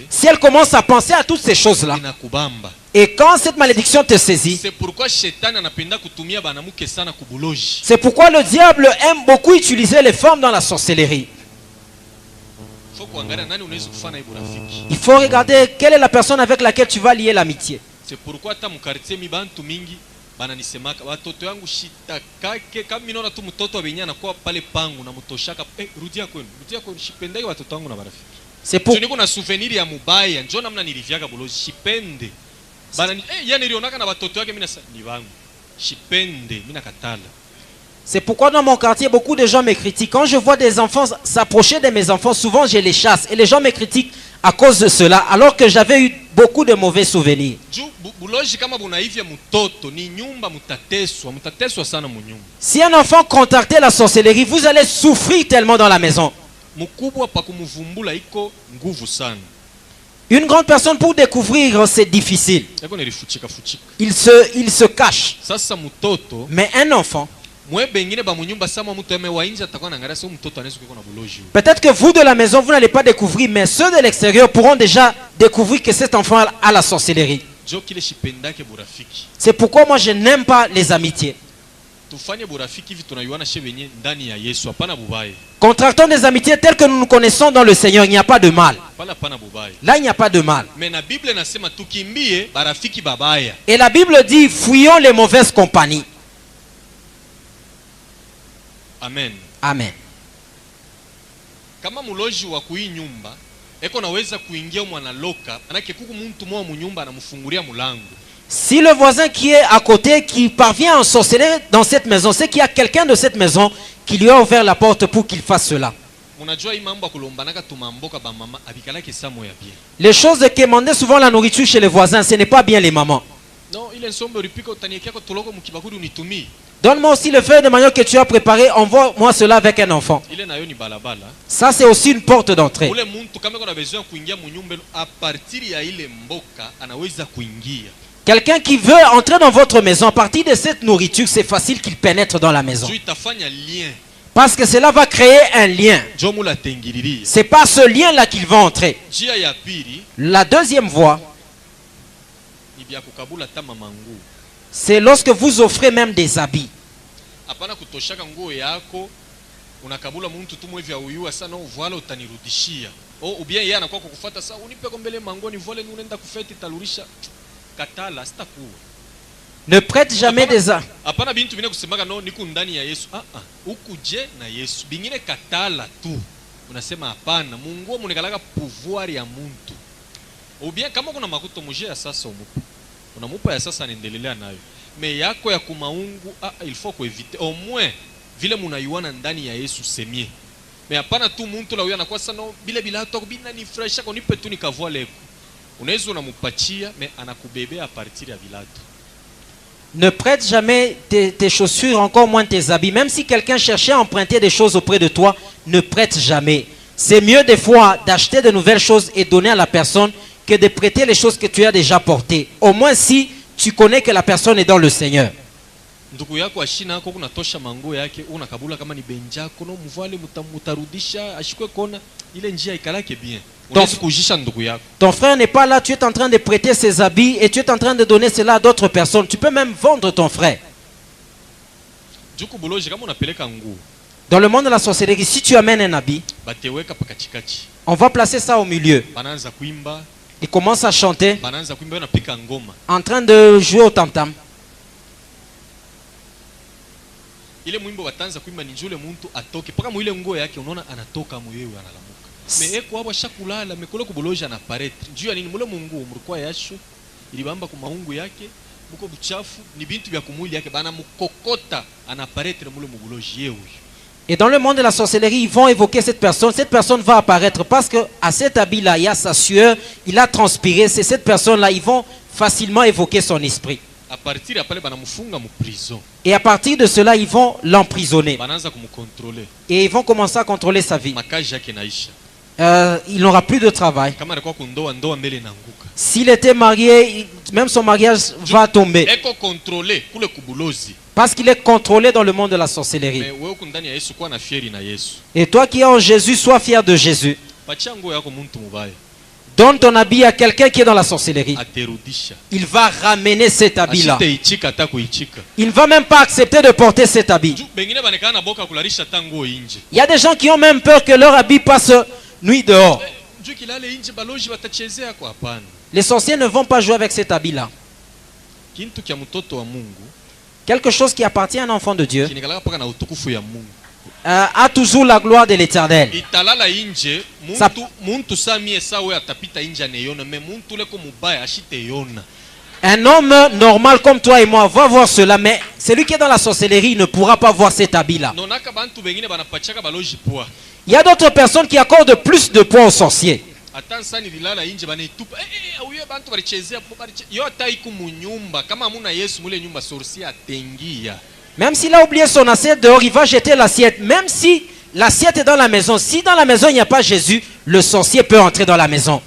Si elle commence à penser à toutes ces choses-là, et quand cette malédiction te saisit, c'est pourquoi le diable aime beaucoup utiliser les femmes dans la sorcellerie. Il faut regarder quelle est la personne avec laquelle tu vas lier l'amitié. C'est pourquoi bananisemaka watoto yangu shitakake kama ninaona tu mtoto abenyana kwa pale pangu na mtoshaka rudia kwenu shipendeke watoto wangu na marafiki. C'est pour niko na souvenir ya mubaya njoo namna nilivyaka bolozi shipende banani yani nilionaka na watoto wake mimi ni wangu shipende mimi nakatala. C'est pourquoi dans mon quartier beaucoup de gens me critiquent. Quand je vois des enfants s'approcher de mes enfants, souvent je les chasse et les gens me critiquent à cause de cela, alors que j'avais eu beaucoup de mauvais souvenirs. Si un enfant contactait la sorcellerie, vous allez souffrir tellement dans la maison. Une grande personne pour découvrir, c'est difficile. Il se cache. Mais un enfant, peut-être que vous de la maison, vous n'allez pas découvrir, mais ceux de l'extérieur pourront déjà découvrir que cet enfant a la sorcellerie. C'est pourquoi moi je n'aime pas les amitiés. Contractons des amitiés telles que nous nous connaissons dans le Seigneur, il n'y a pas de mal. Là, il n'y a pas de mal. Et la Bible dit, fuyons les mauvaises compagnies. Amen. Amen. Kama muloji wa kui nyumba eko naweza kuingia mwanaloka manake kuku muntu mwa munyumba anamfungulia mulango. Si le voisin qui est à côté qui parvient à ensorceler dans cette maison, c'est qu'il y a quelqu'un de cette maison qui lui a ouvert la porte pour qu'il fasse cela. Les choses qui demandent souvent la nourriture chez les voisins, ce n'est pas bien les mamans. Donne-moi aussi le feu de manioc que tu as préparé, envoie-moi cela avec un enfant. Ça c'est aussi une porte d'entrée. Quelqu'un qui veut entrer dans votre maison, à partir de cette nourriture, c'est facile qu'il pénètre dans la maison. Parce que cela va créer un lien. C'est par ce lien-là qu'il va entrer. La deuxième voie, c'est lorsque vous offrez même des habits. Ne prête jamais des habits. Unamupa ya sasa anaendelea nayo. Me yako ya kumaungu il faut kueviter au moins vile munayuana ndani ya Yesu semie. Me hapana tu muntu la uyana kwa sana bile bila to bina ni fresh ko nipe tu nikavua leko. Unaweza unampachia me anakubebea a partir ya vilato. Ne prête jamais tes chaussures, encore moins tes habits. Même si quelqu'un cherchait à emprunter des choses auprès de toi, ne prête jamais. C'est mieux des fois d'acheter de nouvelles choses et donner à la personne que de prêter les choses que tu as déjà portées. Au moins si tu connais que la personne est dans le Seigneur. Ton frère n'est pas là, tu es en train de prêter ses habits et tu es en train de donner cela à d'autres personnes. Tu peux même vendre ton frère. Dans le monde de la sorcellerie, si tu amènes un habit, on va placer ça au milieu. Il commence à chanter, en train de jouer au tam-tam. Et dans le monde de la sorcellerie, ils vont évoquer cette personne va apparaître parce que à cet habit-là, il y a sa sueur, il a transpiré, c'est cette personne-là, ils vont facilement évoquer son esprit. Et à partir de cela, ils vont l'emprisonner. Et ils vont commencer à contrôler sa vie. Il n'aura plus de travail. S'il était marié, même son mariage va tomber. Parce qu'il est contrôlé dans le monde de la sorcellerie. Et toi qui es en Jésus, sois fier de Jésus. Donne ton habit à quelqu'un qui est dans la sorcellerie. Il va ramener cet habit-là. Il ne va même pas accepter de porter cet habit. Il y a des gens qui ont même peur que leur habit passe nuit dehors. Les sorciers ne vont pas jouer avec cet habit-là. Quelque chose qui appartient à un enfant de Dieu a toujours la gloire de l'Éternel. Un homme normal comme toi et moi va voir cela, mais celui qui est dans la sorcellerie ne pourra pas voir cet habit-là. Il y a d'autres personnes qui accordent plus de poids aux sorciers. Même s'il a oublié son assiette dehors, il va jeter l'assiette. Même si l'assiette est dans la maison, si dans la maison il n'y a pas Jésus, le sorcier peut entrer dans la maison.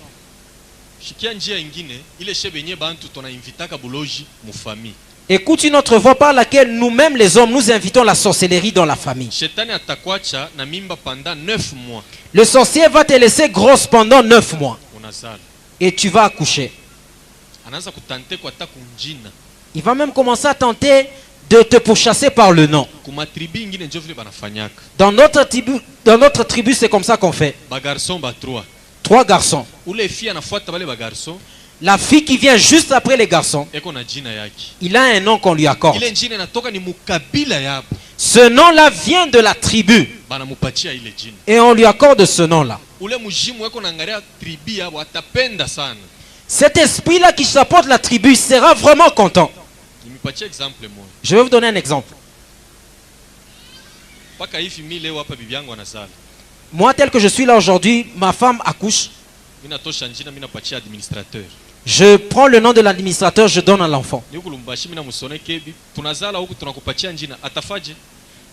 Écoute une autre voie par laquelle nous-mêmes les hommes nous invitons la sorcellerie dans la famille. Le sorcier va te laisser grosse pendant 9 mois. Et tu vas accoucher. Il va même commencer à tenter de te pourchasser par le nom. Dans notre tribu, c'est comme ça qu'on fait. 3 garçons. La fille qui vient juste après les garçons, il a un nom qu'on lui accorde. Ce nom-là vient de la tribu. Et on lui accorde ce nom-là. Cet esprit-là qui supporte la tribu sera vraiment content. Je vais vous donner un exemple. Moi, tel que je suis là aujourd'hui, ma femme accouche. Je prends le nom de l'administrateur, je donne à l'enfant.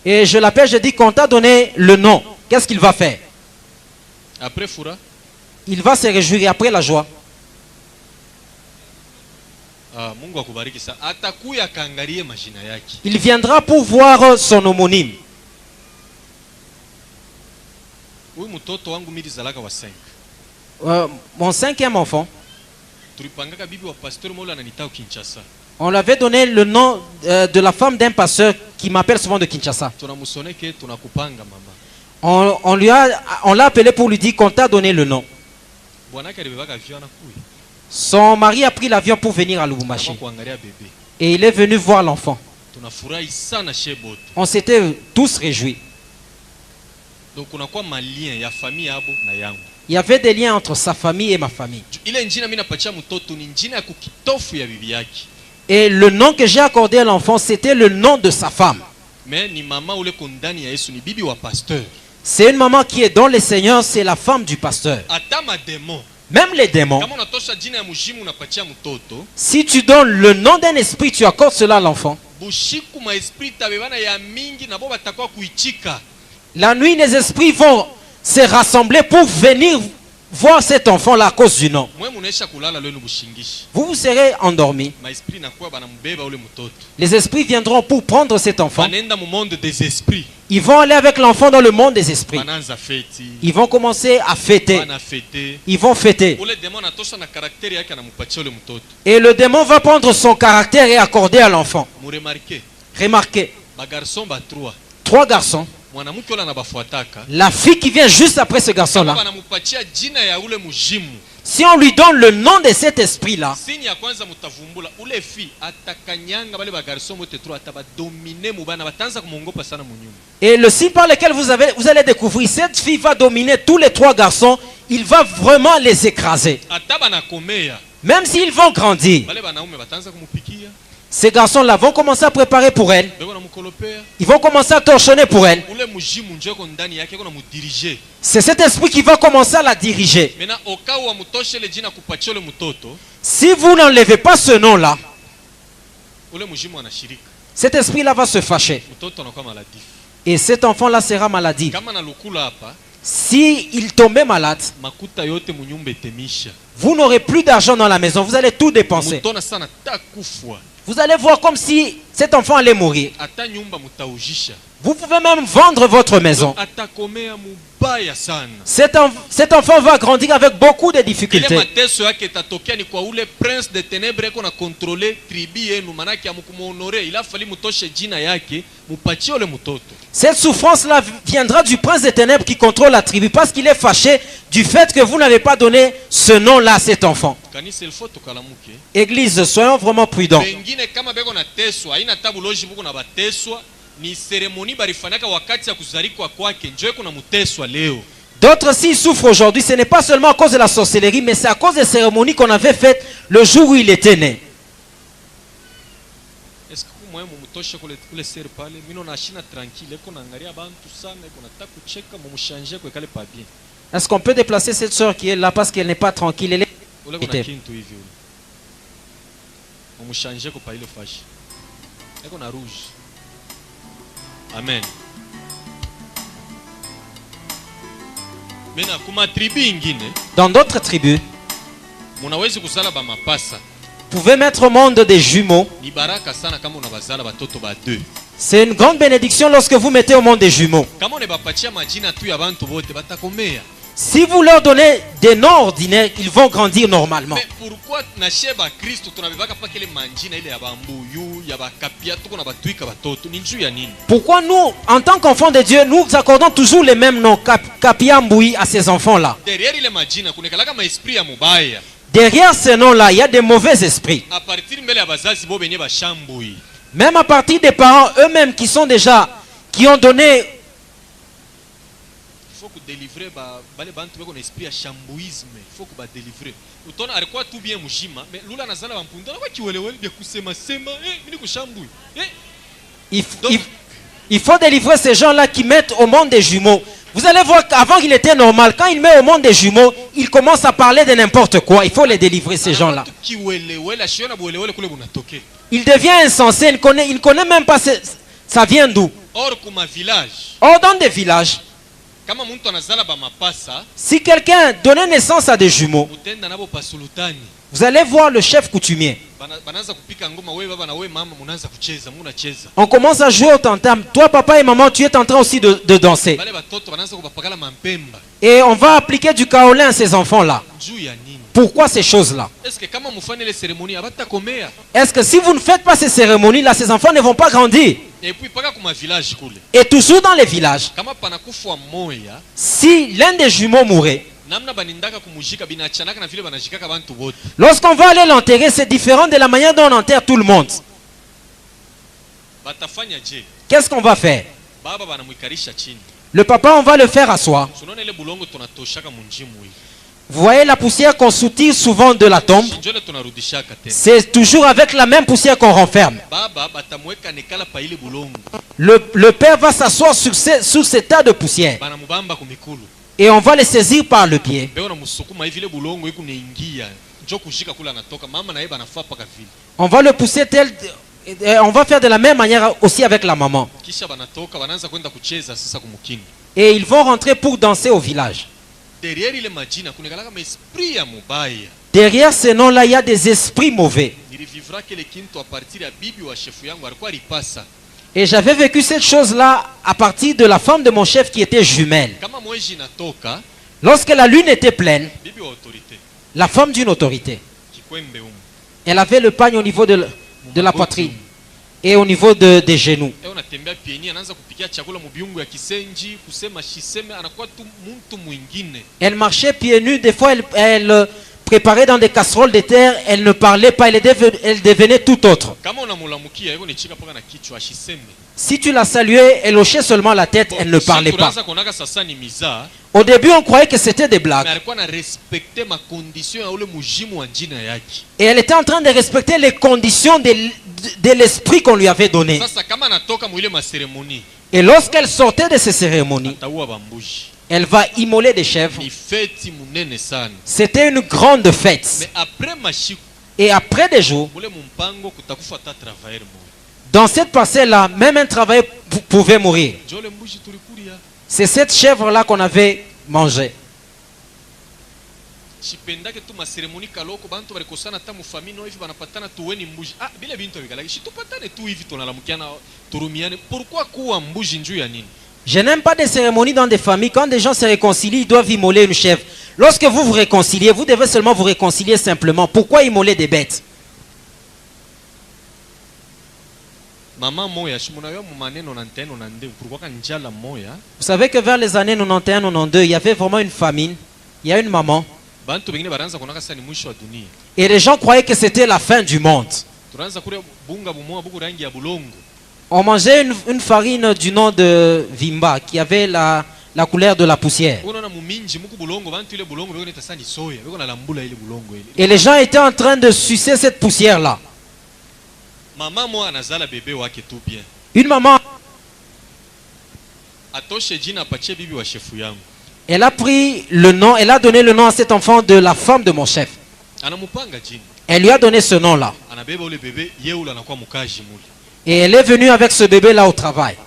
Et je l'appelle, je dis qu'on t'a donné le nom. Qu'est-ce qu'il va faire? Il va se réjouir après la joie. Il viendra pour voir son homonyme. Mon 5e enfant, on lui avait donné le nom de la femme d'un pasteur qui m'appelle souvent de Kinshasa. On l'a appelé pour lui dire qu'on t'a donné le nom. Son mari a pris l'avion pour venir à Lubumbashi. Et il est venu voir l'enfant. On s'était tous réjouis. Il y avait des liens entre sa famille et ma famille. Et le nom que j'ai accordé à l'enfant, c'était le nom de sa femme. C'est une maman qui est dans le Seigneur, c'est la femme du pasteur. Même les démons. Si tu donnes le nom d'un esprit, tu accordes cela à l'enfant. La nuit, les esprits vont se rassembler pour venir voir cet enfant-là à cause du nom. Vous serez endormis. Les esprits viendront pour prendre cet enfant. Ils vont aller avec l'enfant dans le monde des esprits. Ils vont commencer à fêter. Ils vont fêter. Et le démon va prendre son caractère et accorder à l'enfant. Remarquez. 3 garçons. La fille qui vient juste après ce garçon-là, si on lui donne le nom de cet esprit-là, et le signe par lequel vous allez découvrir, cette fille va dominer tous les 3 garçons, il va vraiment les écraser. Même s'ils vont grandir, ces garçons-là vont commencer à préparer pour elle. Ils vont commencer à torchonner pour elle. C'est cet esprit qui va commencer à la diriger. Si vous n'enlevez pas ce nom-là, cet esprit-là va se fâcher. Et cet enfant-là sera maladif. Si il tombait malade, vous n'aurez plus d'argent dans la maison. Vous allez tout dépenser. Vous allez voir comme si cet enfant allait mourir. Vous pouvez même vendre votre maison. Cet enfant va grandir avec beaucoup de difficultés. Cette souffrance-là viendra du prince des ténèbres qui contrôle la tribu parce qu'il est fâché du fait que vous n'avez pas donné ce nom-là à cet enfant. Église, soyons vraiment prudents. D'autres s'ils souffrent aujourd'hui, ce n'est pas seulement à cause de la sorcellerie, mais c'est à cause des cérémonies qu'on avait faites le jour où il était né. Est-ce qu'on peut déplacer cette soeur qui est là parce qu'elle n'est pas tranquille? Elle est... Amen. Dans d'autres tribus, vous pouvez mettre au monde des jumeaux. C'est une grande bénédiction lorsque vous mettez au monde des jumeaux. Si vous leur donnez des noms ordinaires, ils vont grandir normalement. Mais pourquoi nous, en tant qu'enfants de Dieu, nous accordons toujours les mêmes noms, Kapiamboui, à ces enfants-là? Derrière ces noms-là, il y a des mauvais esprits. Même à partir des parents eux-mêmes qui sont déjà qui ont donné. Il faut que délivrer bale bantu beko na esprit ya shambouisme. Il faut que ba délivrer. Utona alikuwa tu bien mujima, mais lula nazala bampunda kwa kiwelewele bya kusema sema mimi kushambui. Il faut délivrer ces gens-là qui mettent au monde des jumeaux. Vous allez voir qu'avant il était normal. Quand il met au monde des jumeaux, il commence à parler de n'importe quoi. Il faut les délivrer, ces gens-là. Il devient insensé. Il ne connaît même pas ça vient d'où. Or, dans des villages, si quelqu'un donnait naissance à des jumeaux, vous allez voir le chef coutumier. On commence à jouer au tam-tam. Toi, papa et maman, tu es en train aussi de danser. Et on va appliquer du kaolin à ces enfants-là. Pourquoi ces choses-là? Est-ce que si vous ne faites pas ces cérémonies-là, ces enfants ne vont pas grandir? Et toujours dans les villages, si l'un des jumeaux mourait, lorsqu'on va aller l'enterrer, c'est différent de la manière dont on enterre tout le monde. Qu'est-ce qu'on va faire? Le papa, on va le faire asseoir. Vous voyez la poussière qu'on soutire souvent de la tombe? C'est toujours avec la même poussière qu'on renferme. Le père va s'asseoir sur ces tas de poussière. Et on va les saisir par le pied. On va le pousser tel. On va faire de la même manière aussi avec la maman. Et ils vont rentrer pour danser au village. Derrière ces noms-là, il y a des esprits mauvais. Et j'avais vécu cette chose-là à partir de la femme de mon chef qui était jumelle. Lorsque la lune était pleine, la femme d'une autorité, elle avait le pagne au niveau de la poitrine et au niveau des genoux. Elle marchait pieds nus, des fois elle préparait dans des casseroles de terre, elle ne parlait pas, elle devenait tout autre. Si tu la saluais, elle hochait seulement la tête, elle ne parlait pas. Au début, on croyait que c'était des blagues. Et elle était en train de respecter les conditions de l'esprit qu'on lui avait donné. Et lorsqu'elle sortait de ces cérémonies, elle va immoler des chèvres. C'était une grande fête. Et après des jours, dans cette parcelle-là, même un travailleur pouvait mourir. C'est cette chèvre-là qu'on avait mangée. Je n'aime pas des cérémonies dans des familles. Quand des gens se réconcilient, ils doivent immoler une chèvre. Lorsque vous vous réconciliez, vous devez seulement vous réconcilier simplement. Pourquoi immoler des bêtes? Vous savez que vers les années 91-92, il y avait vraiment une famine. Il y a une maman. Et les gens croyaient que c'était la fin du monde. On mangeait une farine du nom de Vimba qui avait la couleur de la poussière. Et les gens étaient en train de sucer cette poussière-là. Une maman, elle a pris le nom, elle a donné le nom à cet enfant de la femme de mon chef. Elle lui a donné ce nom-là. Et elle est venue avec ce bébé-là au travail.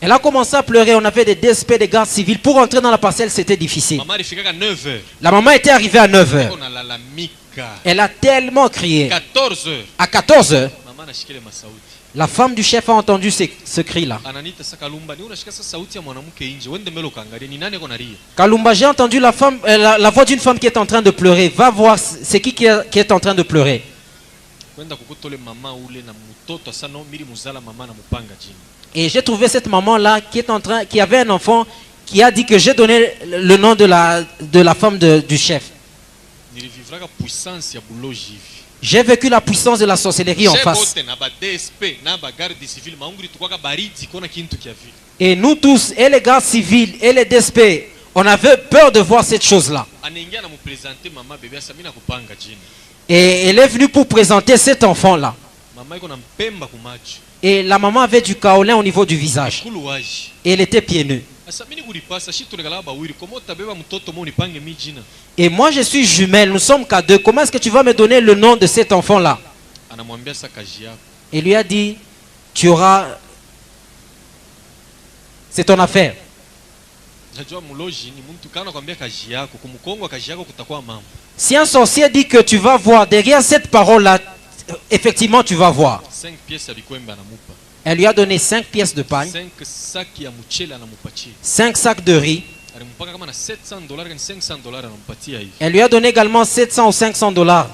Elle a commencé à pleurer. On avait des DSP, des gardes civils. Pour entrer dans la parcelle, c'était difficile. La maman était arrivée à 9 h. Elle a tellement crié. À 14 h, la femme du chef a entendu ce cri-là. Kalumba, j'ai entendu la voix d'une femme qui est en train de pleurer. Va voir, c'est qui est en train de pleurer. Et j'ai trouvé cette maman-là qui avait un enfant qui a dit que j'ai donné le nom de la femme du chef. J'ai vécu la puissance de la sorcellerie en face. Et nous tous, et les gardes civils, et les DSP, on avait peur de voir cette chose-là. Et elle est venue pour présenter cet enfant-là. Et la maman avait du kaolin au niveau du visage. Et elle était pieds nus. Et moi je suis jumelle, nous sommes qu'à deux. Comment est-ce que tu vas me donner le nom de cet enfant-là? Il lui a dit, tu auras... C'est ton affaire. Si un sorcier dit que tu vas voir, derrière cette parole-là, effectivement tu vas voir. Elle lui a donné 5 pièces de pain, 5 sacs de riz. Elle lui a donné également 700 ou 500 $.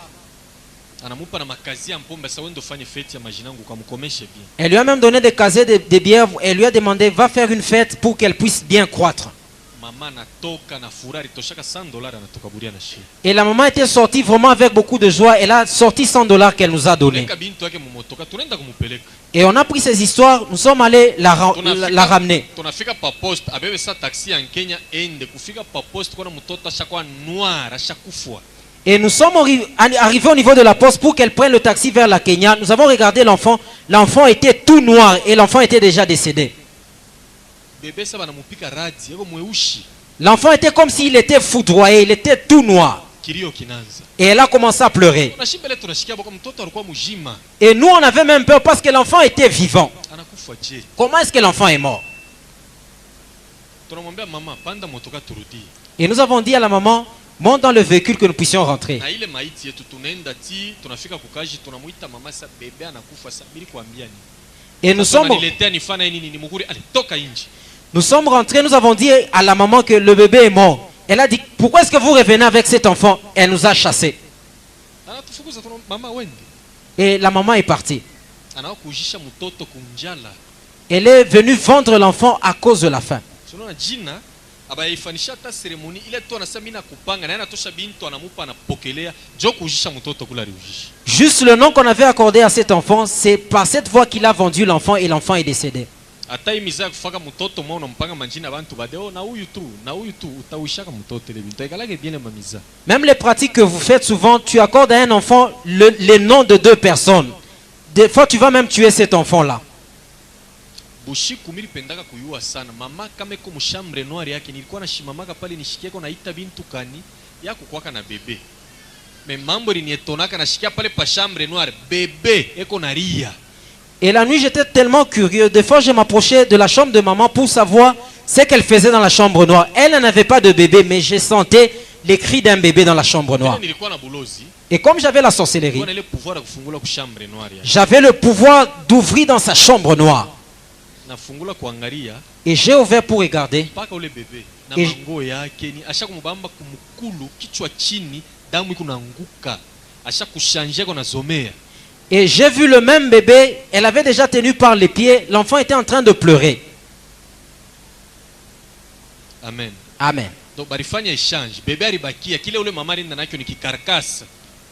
Elle lui a même donné des casiers de bière. Elle lui a demandé, va faire une fête pour qu'elle puisse bien croître. Et la maman était sortie vraiment avec beaucoup de joie. Elle a sorti 100 $ qu'elle nous a donné. Et on a pris ces histoires, nous sommes allés la ramener. Et nous sommes arrivés au niveau de la poste pour qu'elle prenne le taxi vers la Kenya. Nous avons regardé l'enfant. L'enfant était tout noir et l'enfant était déjà décédé. L'enfant était comme s'il était foudroyé, il était tout noir. Et elle a commencé à pleurer. Et nous on avait même peur parce que l'enfant était vivant. Comment est-ce que l'enfant est mort? Et nous avons dit à la maman, monte dans le véhicule que nous puissions rentrer. Et nous sommes rentrés, nous avons dit à la maman que le bébé est mort. Elle a dit, pourquoi est-ce que vous revenez avec cet enfant? Elle nous a chassés. Et la maman est partie. Elle est venue vendre l'enfant à cause de la faim. Juste le nom qu'on avait accordé à cet enfant, c'est par cette voie qu'il a vendu l'enfant et l'enfant est décédé. Même les pratiques que vous faites souvent, tu accordes à un enfant les noms de 2 personnes. Des fois tu vas même tuer cet enfant-là. Et la nuit j'étais tellement curieux. Des fois je m'approchais de la chambre de maman pour savoir ce qu'elle faisait dans la chambre noire. Elle n'avait pas de bébé, mais je sentais les cris d'un bébé dans la chambre noire. Et comme j'avais la sorcellerie, j'avais le pouvoir d'ouvrir dans sa chambre noire. Et j'ai ouvert pour regarder. Et j'ai vu le même bébé. Elle avait déjà tenu par les pieds. L'enfant était en train de pleurer. Amen. Amen.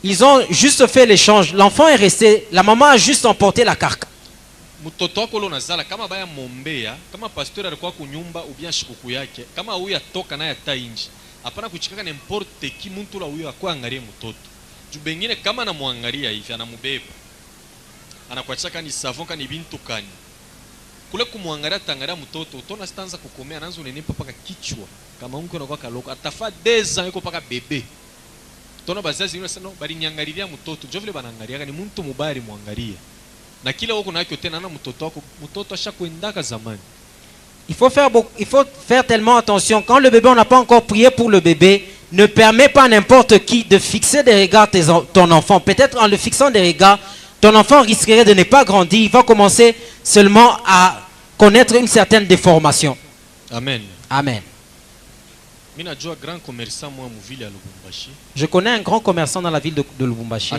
Ils ont juste fait l'échange. L'enfant est resté. La maman a juste emporté la carcasse. Mtoto wako unazala kama baya mombea kama pasteur alikuwa kunyumba ubia shikuku yake kama huyu atoka naye ata inji hapana kuchikaka n'importe qui muntu la huyu akwa angalie mtoto juu bengine kama anamwangalia hivi anamubeba anakuachaka ni savon kani bintu kani kule kumwangalia tangalia mtoto utona stanza kukomea anaanza unenepa paka kichwa kama mko anakuwa kaloko atafa 10 ans yuko paka bebe utona bazazi ni sana bali nyangalilia mtoto jo vile banangalia ni muntu mubari muangalia. Il faut faire tellement attention. Quand le bébé, on n'a pas encore prié pour le bébé, ne permet pas à n'importe qui de fixer des regards ton enfant. Peut-être en le fixant des regards, ton enfant risquerait de ne pas grandir. Il va commencer seulement à connaître une certaine déformation. Amen. Amen. Je connais un grand commerçant dans la ville de Lubumbashi.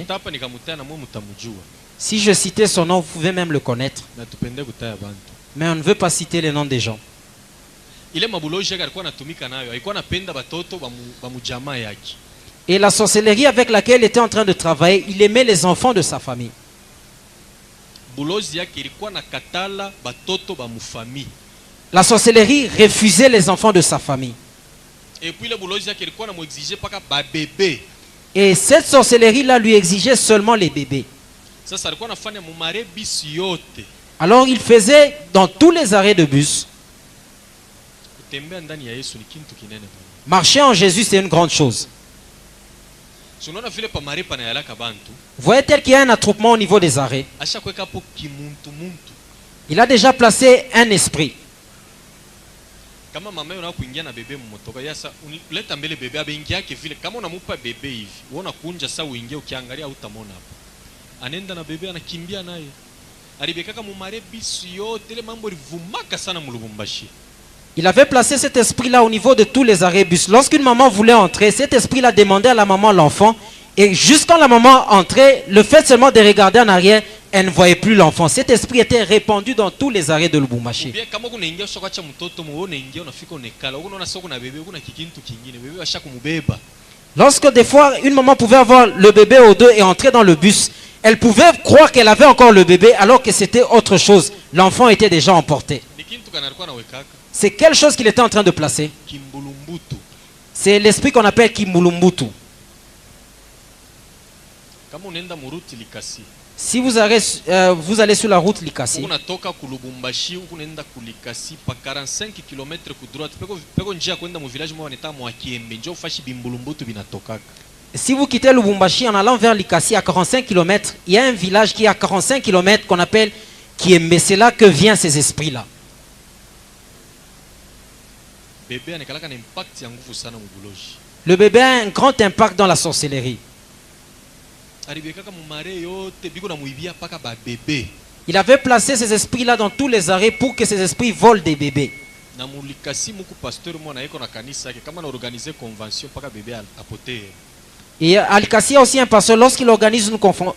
Si je citais son nom, vous pouvez même le connaître. Mais on ne veut pas citer les noms des gens. Et la sorcellerie avec laquelle il était en train de travailler, il aimait les enfants de sa famille. La sorcellerie refusait les enfants de sa famille. Et cette sorcellerie-là lui exigeait seulement les bébés. Alors il faisait dans tous les arrêts de bus. Marcher en Jésus, c'est une grande chose. Vous voyez tel qu'il y a un attroupement au niveau des arrêts. Il a déjà placé un esprit. Il avait placé cet esprit-là au niveau de tous les arrêts bus. Lorsqu'une maman voulait entrer, cet esprit-là demandait à la maman l'enfant. Et jusqu'à la maman entrait, le fait seulement de regarder en arrière, elle ne voyait plus l'enfant. Cet esprit était répandu dans tous les arrêts de Lubumbashi. Lorsque des fois, une maman pouvait avoir le bébé au dos et entrer dans le bus, elle pouvait croire qu'elle avait encore le bébé alors que c'était autre chose. L'enfant était déjà emporté. C'est quelque chose qu'il était en train de placer. C'est l'esprit qu'on appelle Kimbulumbutu. Si vous allez sur la route Likasi, si vous quittez Lubumbashi en allant vers Likasi à 45 km, il y a un village qui est à 45 km qu'on appelle Kiembe. C'est là que viennent ces esprits-là. Le bébé a un grand impact dans la sorcellerie. Il avait placé ces esprits-là dans tous les arrêts pour que ces esprits volent des bébés. Et à Likasi, il y a aussi un pasteur, lorsqu'il organise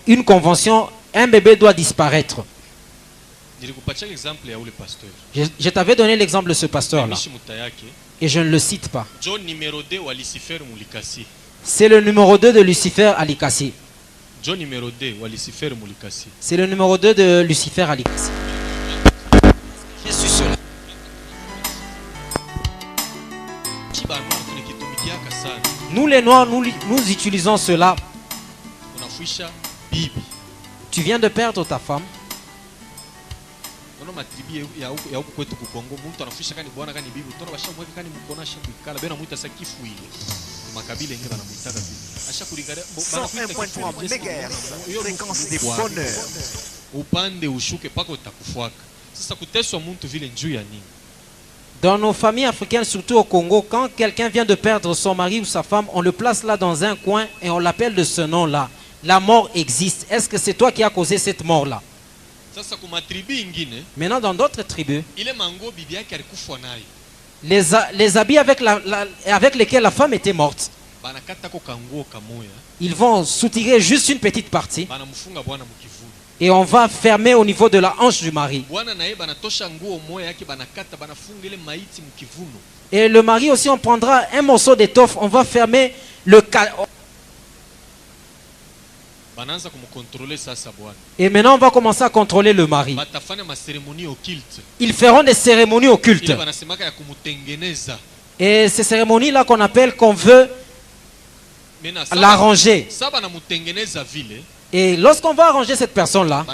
une convention, un bébé doit disparaître. Je t'avais donné l'exemple de ce pasteur-là. Et je ne le cite pas. C'est le numéro 2 de Lucifer à Likasi. C'est le numéro 2 de Lucifer à Likasi. Je suis cela. Nous les Noirs, nous utilisons cela. Tu viens de perdre ta femme. Dans nos familles africaines, surtout au Congo, quand quelqu'un vient de perdre son mari ou sa femme, on le place là dans un coin et on l'appelle de ce nom-là. La mort existe. Est-ce que c'est toi qui as causé cette mort-là? Maintenant, dans d'autres tribus, les habits avec lesquels la femme était morte, ils vont soutirer juste une petite partie et on va fermer au niveau de la hanche du mari. Et le mari aussi, on prendra un morceau d'étoffe, on va fermer le cadavre. Et maintenant on va commencer à contrôler le mari. Ils feront des cérémonies occultes. Et ces cérémonies là qu'on appelle, qu'on veut l'arranger. Et lorsqu'on va arranger cette personne-là,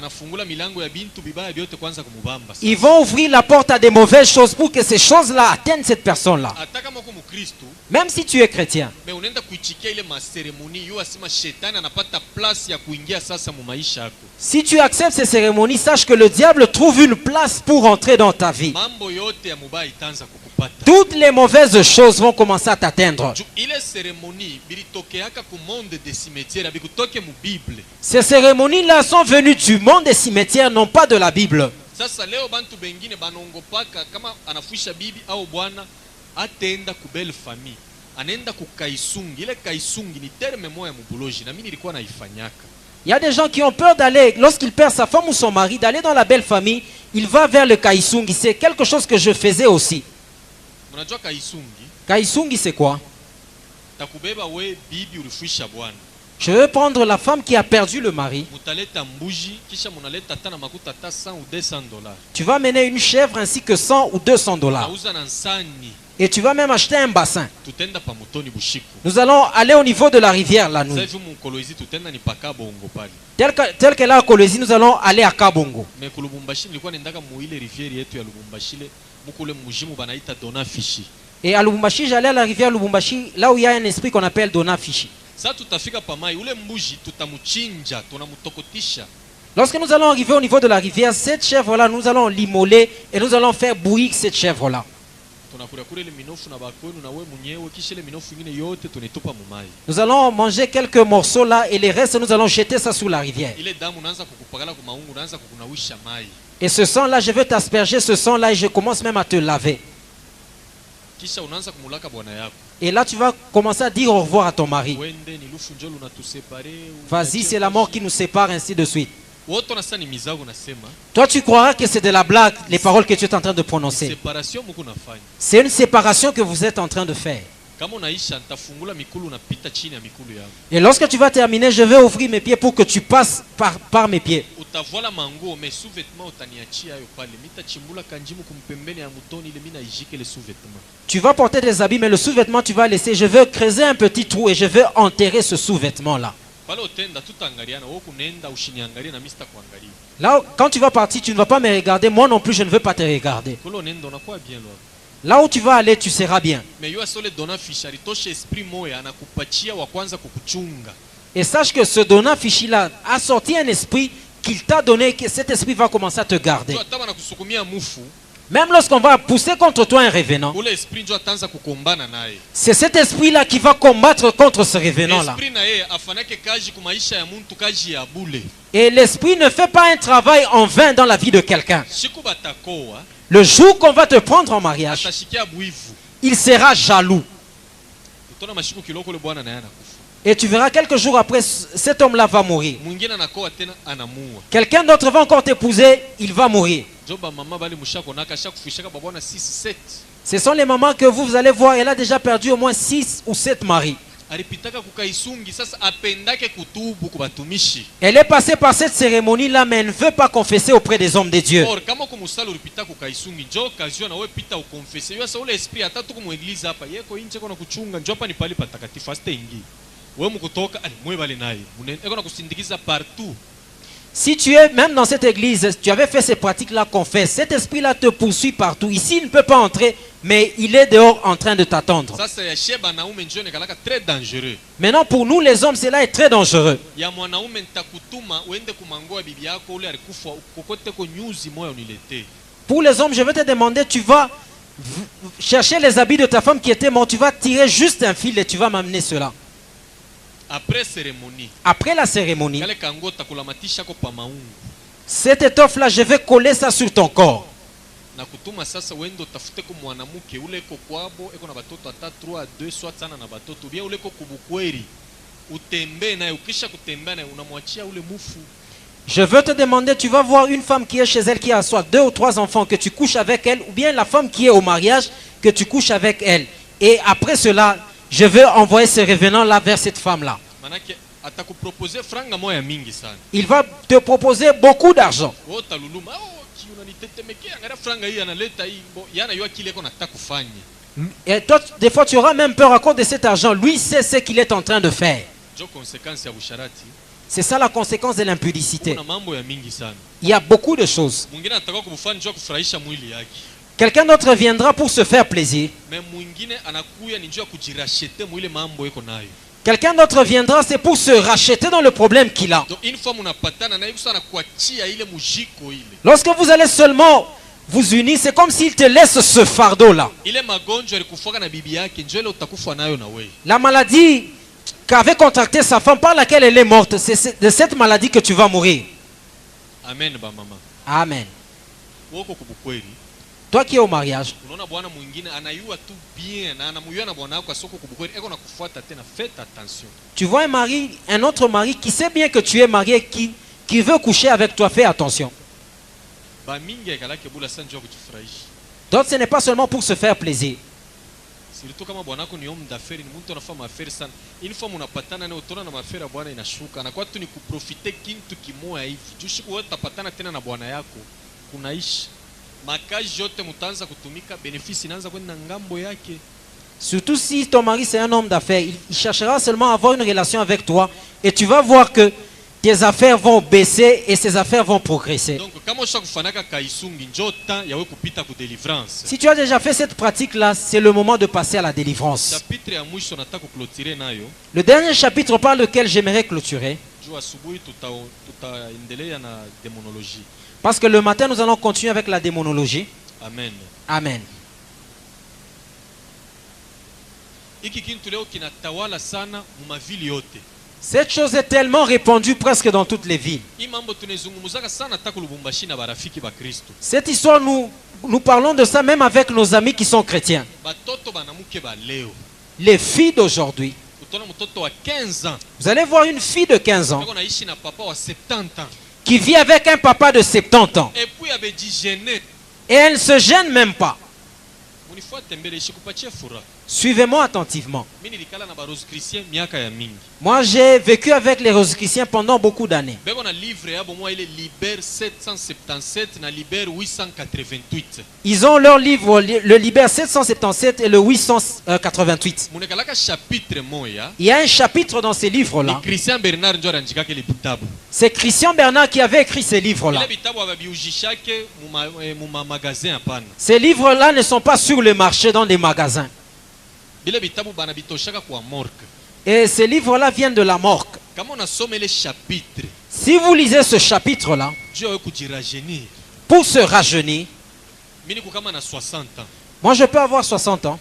ils vont ouvrir la porte à des mauvaises choses pour que ces choses-là atteignent cette personne-là. Même si tu es chrétien. Si tu acceptes ces cérémonies, sache que le diable trouve une place pour entrer dans ta vie. Toutes les mauvaises choses vont commencer à t'atteindre. Ces cérémonies-là sont venues du monde des cimetières, non pas de la Bible. Il y a des gens qui ont peur d'aller, lorsqu'il perd sa femme ou son mari, d'aller dans la belle famille. Il va vers le Kaisungi. C'est quelque chose que je faisais aussi. Kaisungi, c'est quoi? Je veux prendre la femme qui a perdu le mari. Tu vas mener une chèvre ainsi que 100 ou 200 dollars. Et tu vas même acheter un bassin. Nous allons aller au niveau de la rivière la nuit. Tel qu'elle est à Kolwezi, nous allons aller à Kabongo. Et à Lubumbashi, j'allais à la rivière Lubumbashi, là où il y a un esprit qu'on appelle Dona Fishi. Lorsque nous allons arriver au niveau de la rivière, cette chèvre-là, nous allons l'immoler et nous allons faire bouillir cette chèvre-là. Nous allons manger quelques morceaux là et les restes, nous allons jeter ça sous la rivière. Et ce sang-là, je vais t'asperger ce sang-là et je commence même à te laver. Et là, tu vas commencer à dire au revoir à ton mari. Vas-y, c'est la mort qui nous sépare, ainsi de suite. Toi, tu croiras que c'est de la blague, les paroles que tu es en train de prononcer. C'est une séparation que vous êtes en train de faire. Et lorsque tu vas terminer, je vais ouvrir mes pieds pour que tu passes par mes pieds. Tu vas porter des habits, mais le sous-vêtement tu vas laisser. Je vais creuser un petit trou et je vais enterrer ce sous-vêtement-là. Là, quand tu vas partir, tu ne vas pas me regarder. Moi non plus, je ne veux pas te regarder. Là où tu vas aller, tu seras bien. Et sache que ce Dona Fishi-là a sorti un esprit qu'il t'a donné, que cet esprit va commencer à te garder. Même lorsqu'on va pousser contre toi un revenant, c'est cet esprit-là qui va combattre contre ce revenant-là. Et l'esprit ne fait pas un travail en vain dans la vie de quelqu'un. Le jour qu'on va te prendre en mariage, il sera jaloux. Et tu verras quelques jours après, cet homme-là va mourir. Quelqu'un d'autre va encore t'épouser, il va mourir. Ce sont les mamans que vous allez voir, elle a déjà perdu au moins 6 ou 7 maris. Elle est passée par cette cérémonie-là, mais elle ne veut pas confesser auprès des hommes de Dieu. Si tu es même dans cette église, tu avais fait ces pratiques-là, confesse. Cet esprit-là te poursuit partout. Ici, il ne peut pas entrer, mais il est dehors en train de t'attendre. Maintenant, pour nous les hommes, cela est très dangereux. Pour les hommes, je vais te demander, tu vas chercher les habits de ta femme qui était morte, tu vas tirer juste un fil et tu vas m'amener cela. Après la cérémonie, cette étoffe-là, je vais coller ça sur ton corps. Je veux te demander, tu vas voir une femme qui est chez elle, qui a soit 2 ou 3 enfants, que tu couches avec elle, ou bien la femme qui est au mariage, que tu couches avec elle. Et après cela, je veux envoyer ce revenant-là vers cette femme-là. Il va te proposer beaucoup d'argent. Et toi, des fois, tu auras même peur à cause de cet argent. Lui sait ce qu'il est en train de faire. C'est ça la conséquence de l'impudicité. Il y a beaucoup de choses. Quelqu'un d'autre viendra pour se faire plaisir. Quelqu'un d'autre viendra, c'est pour se racheter dans le problème qu'il a. Lorsque vous allez seulement vous unir, c'est comme s'il te laisse ce fardeau-là. La maladie qu'avait contractée sa femme, par laquelle elle est morte, c'est de cette maladie que tu vas mourir. Amen. Amen. Toi qui es au mariage, tu vois un autre mari qui sait bien que tu es marié, qui veut coucher avec toi. Fais attention. D'autres, ce n'est pas seulement pour se faire plaisir. Surtout kama bwanako ni homme d'affaires, ni mtu anafanya affaires sana. Une fois mnapatana na utona na mafera bwana inashuka. Na kwa tu ni kuprofite kintu kimoya hivi. Jushiku wote tapatana tena na bwana yako. Kunaishi. Makazi yote mtaanza kutumika, bénéfice inaanza kwenda ngambo yake. Surtout si ton mari c'est un homme d'affaires, il cherchera seulement à avoir une relation avec toi et tu vas voir que tes affaires vont baisser et ses affaires vont progresser. Donc, si tu as déjà fait cette pratique-là, c'est le moment de passer à la délivrance. Le dernier chapitre par lequel j'aimerais clôturer, parce que le matin nous allons continuer avec la démonologie. Amen. Amen. Cette chose est tellement répandue presque dans toutes les villes. Cette histoire, nous parlons de ça même avec nos amis qui sont chrétiens. Les filles d'aujourd'hui. Vous allez voir une fille de 15 ans qui vit avec un papa de 70 ans. Et elle ne se gêne même pas. Suivez-moi attentivement. Moi, j'ai vécu avec les Rosicruciens pendant beaucoup d'années. Ils ont leur livre, le Liber 777 et le 888. Il y a un chapitre dans ces livres-là. C'est Christian Bernard qui avait écrit ces livres-là. Ces livres-là ne sont pas sur le marché dans des magasins. Et ces livres-là viennent de la morgue. Si vous lisez ce chapitre-là, pour se rajeunir, moi je peux avoir 60 ans.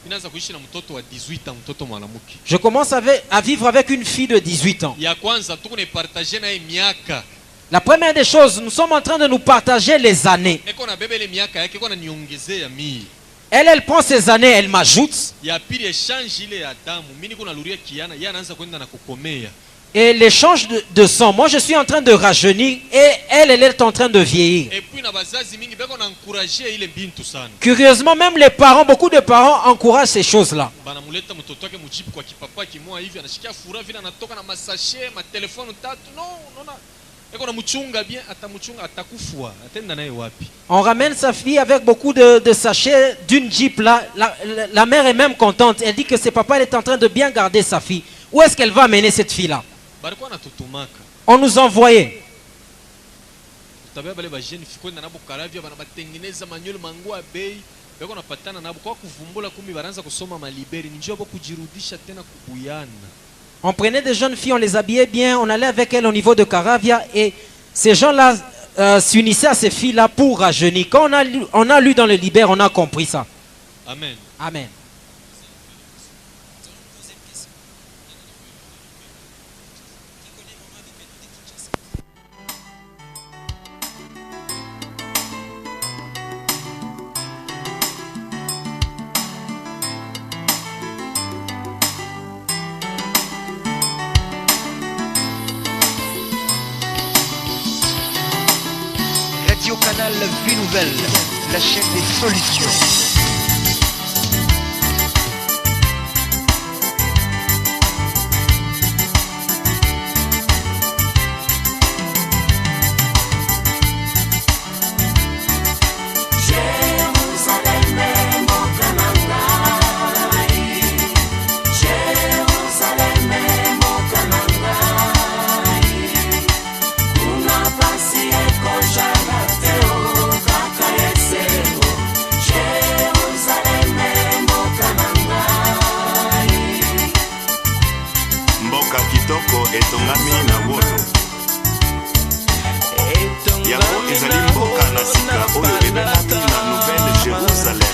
Je commence à vivre avec une fille de 18 ans. La première des choses, nous sommes en train de nous partager les années. Elle prend ses années, elle m'ajoute. Et l'échange de sang, moi je suis en train de rajeunir et elle est en train de vieillir. Curieusement, même les parents, beaucoup de parents encouragent ces choses-là. On ramène sa fille avec beaucoup de sachets d'une Jeep là. La mère est même contente. Elle dit que ses papas est en train de bien garder sa fille. Où est-ce qu'elle va amener cette fille là? On nous envoyait. On prenait des jeunes filles, on les habillait bien, on allait avec elles au niveau de Caravia et ces gens-là s'unissaient à ces filles-là pour rajeunir. Quand on a lu dans le Liber, on a compris ça. Amen. Amen. Canal Vie Nouvelle, la chaîne des solutions. Yango ezali mboka na sika oyo ebengami na Nouvelle Jérusalem.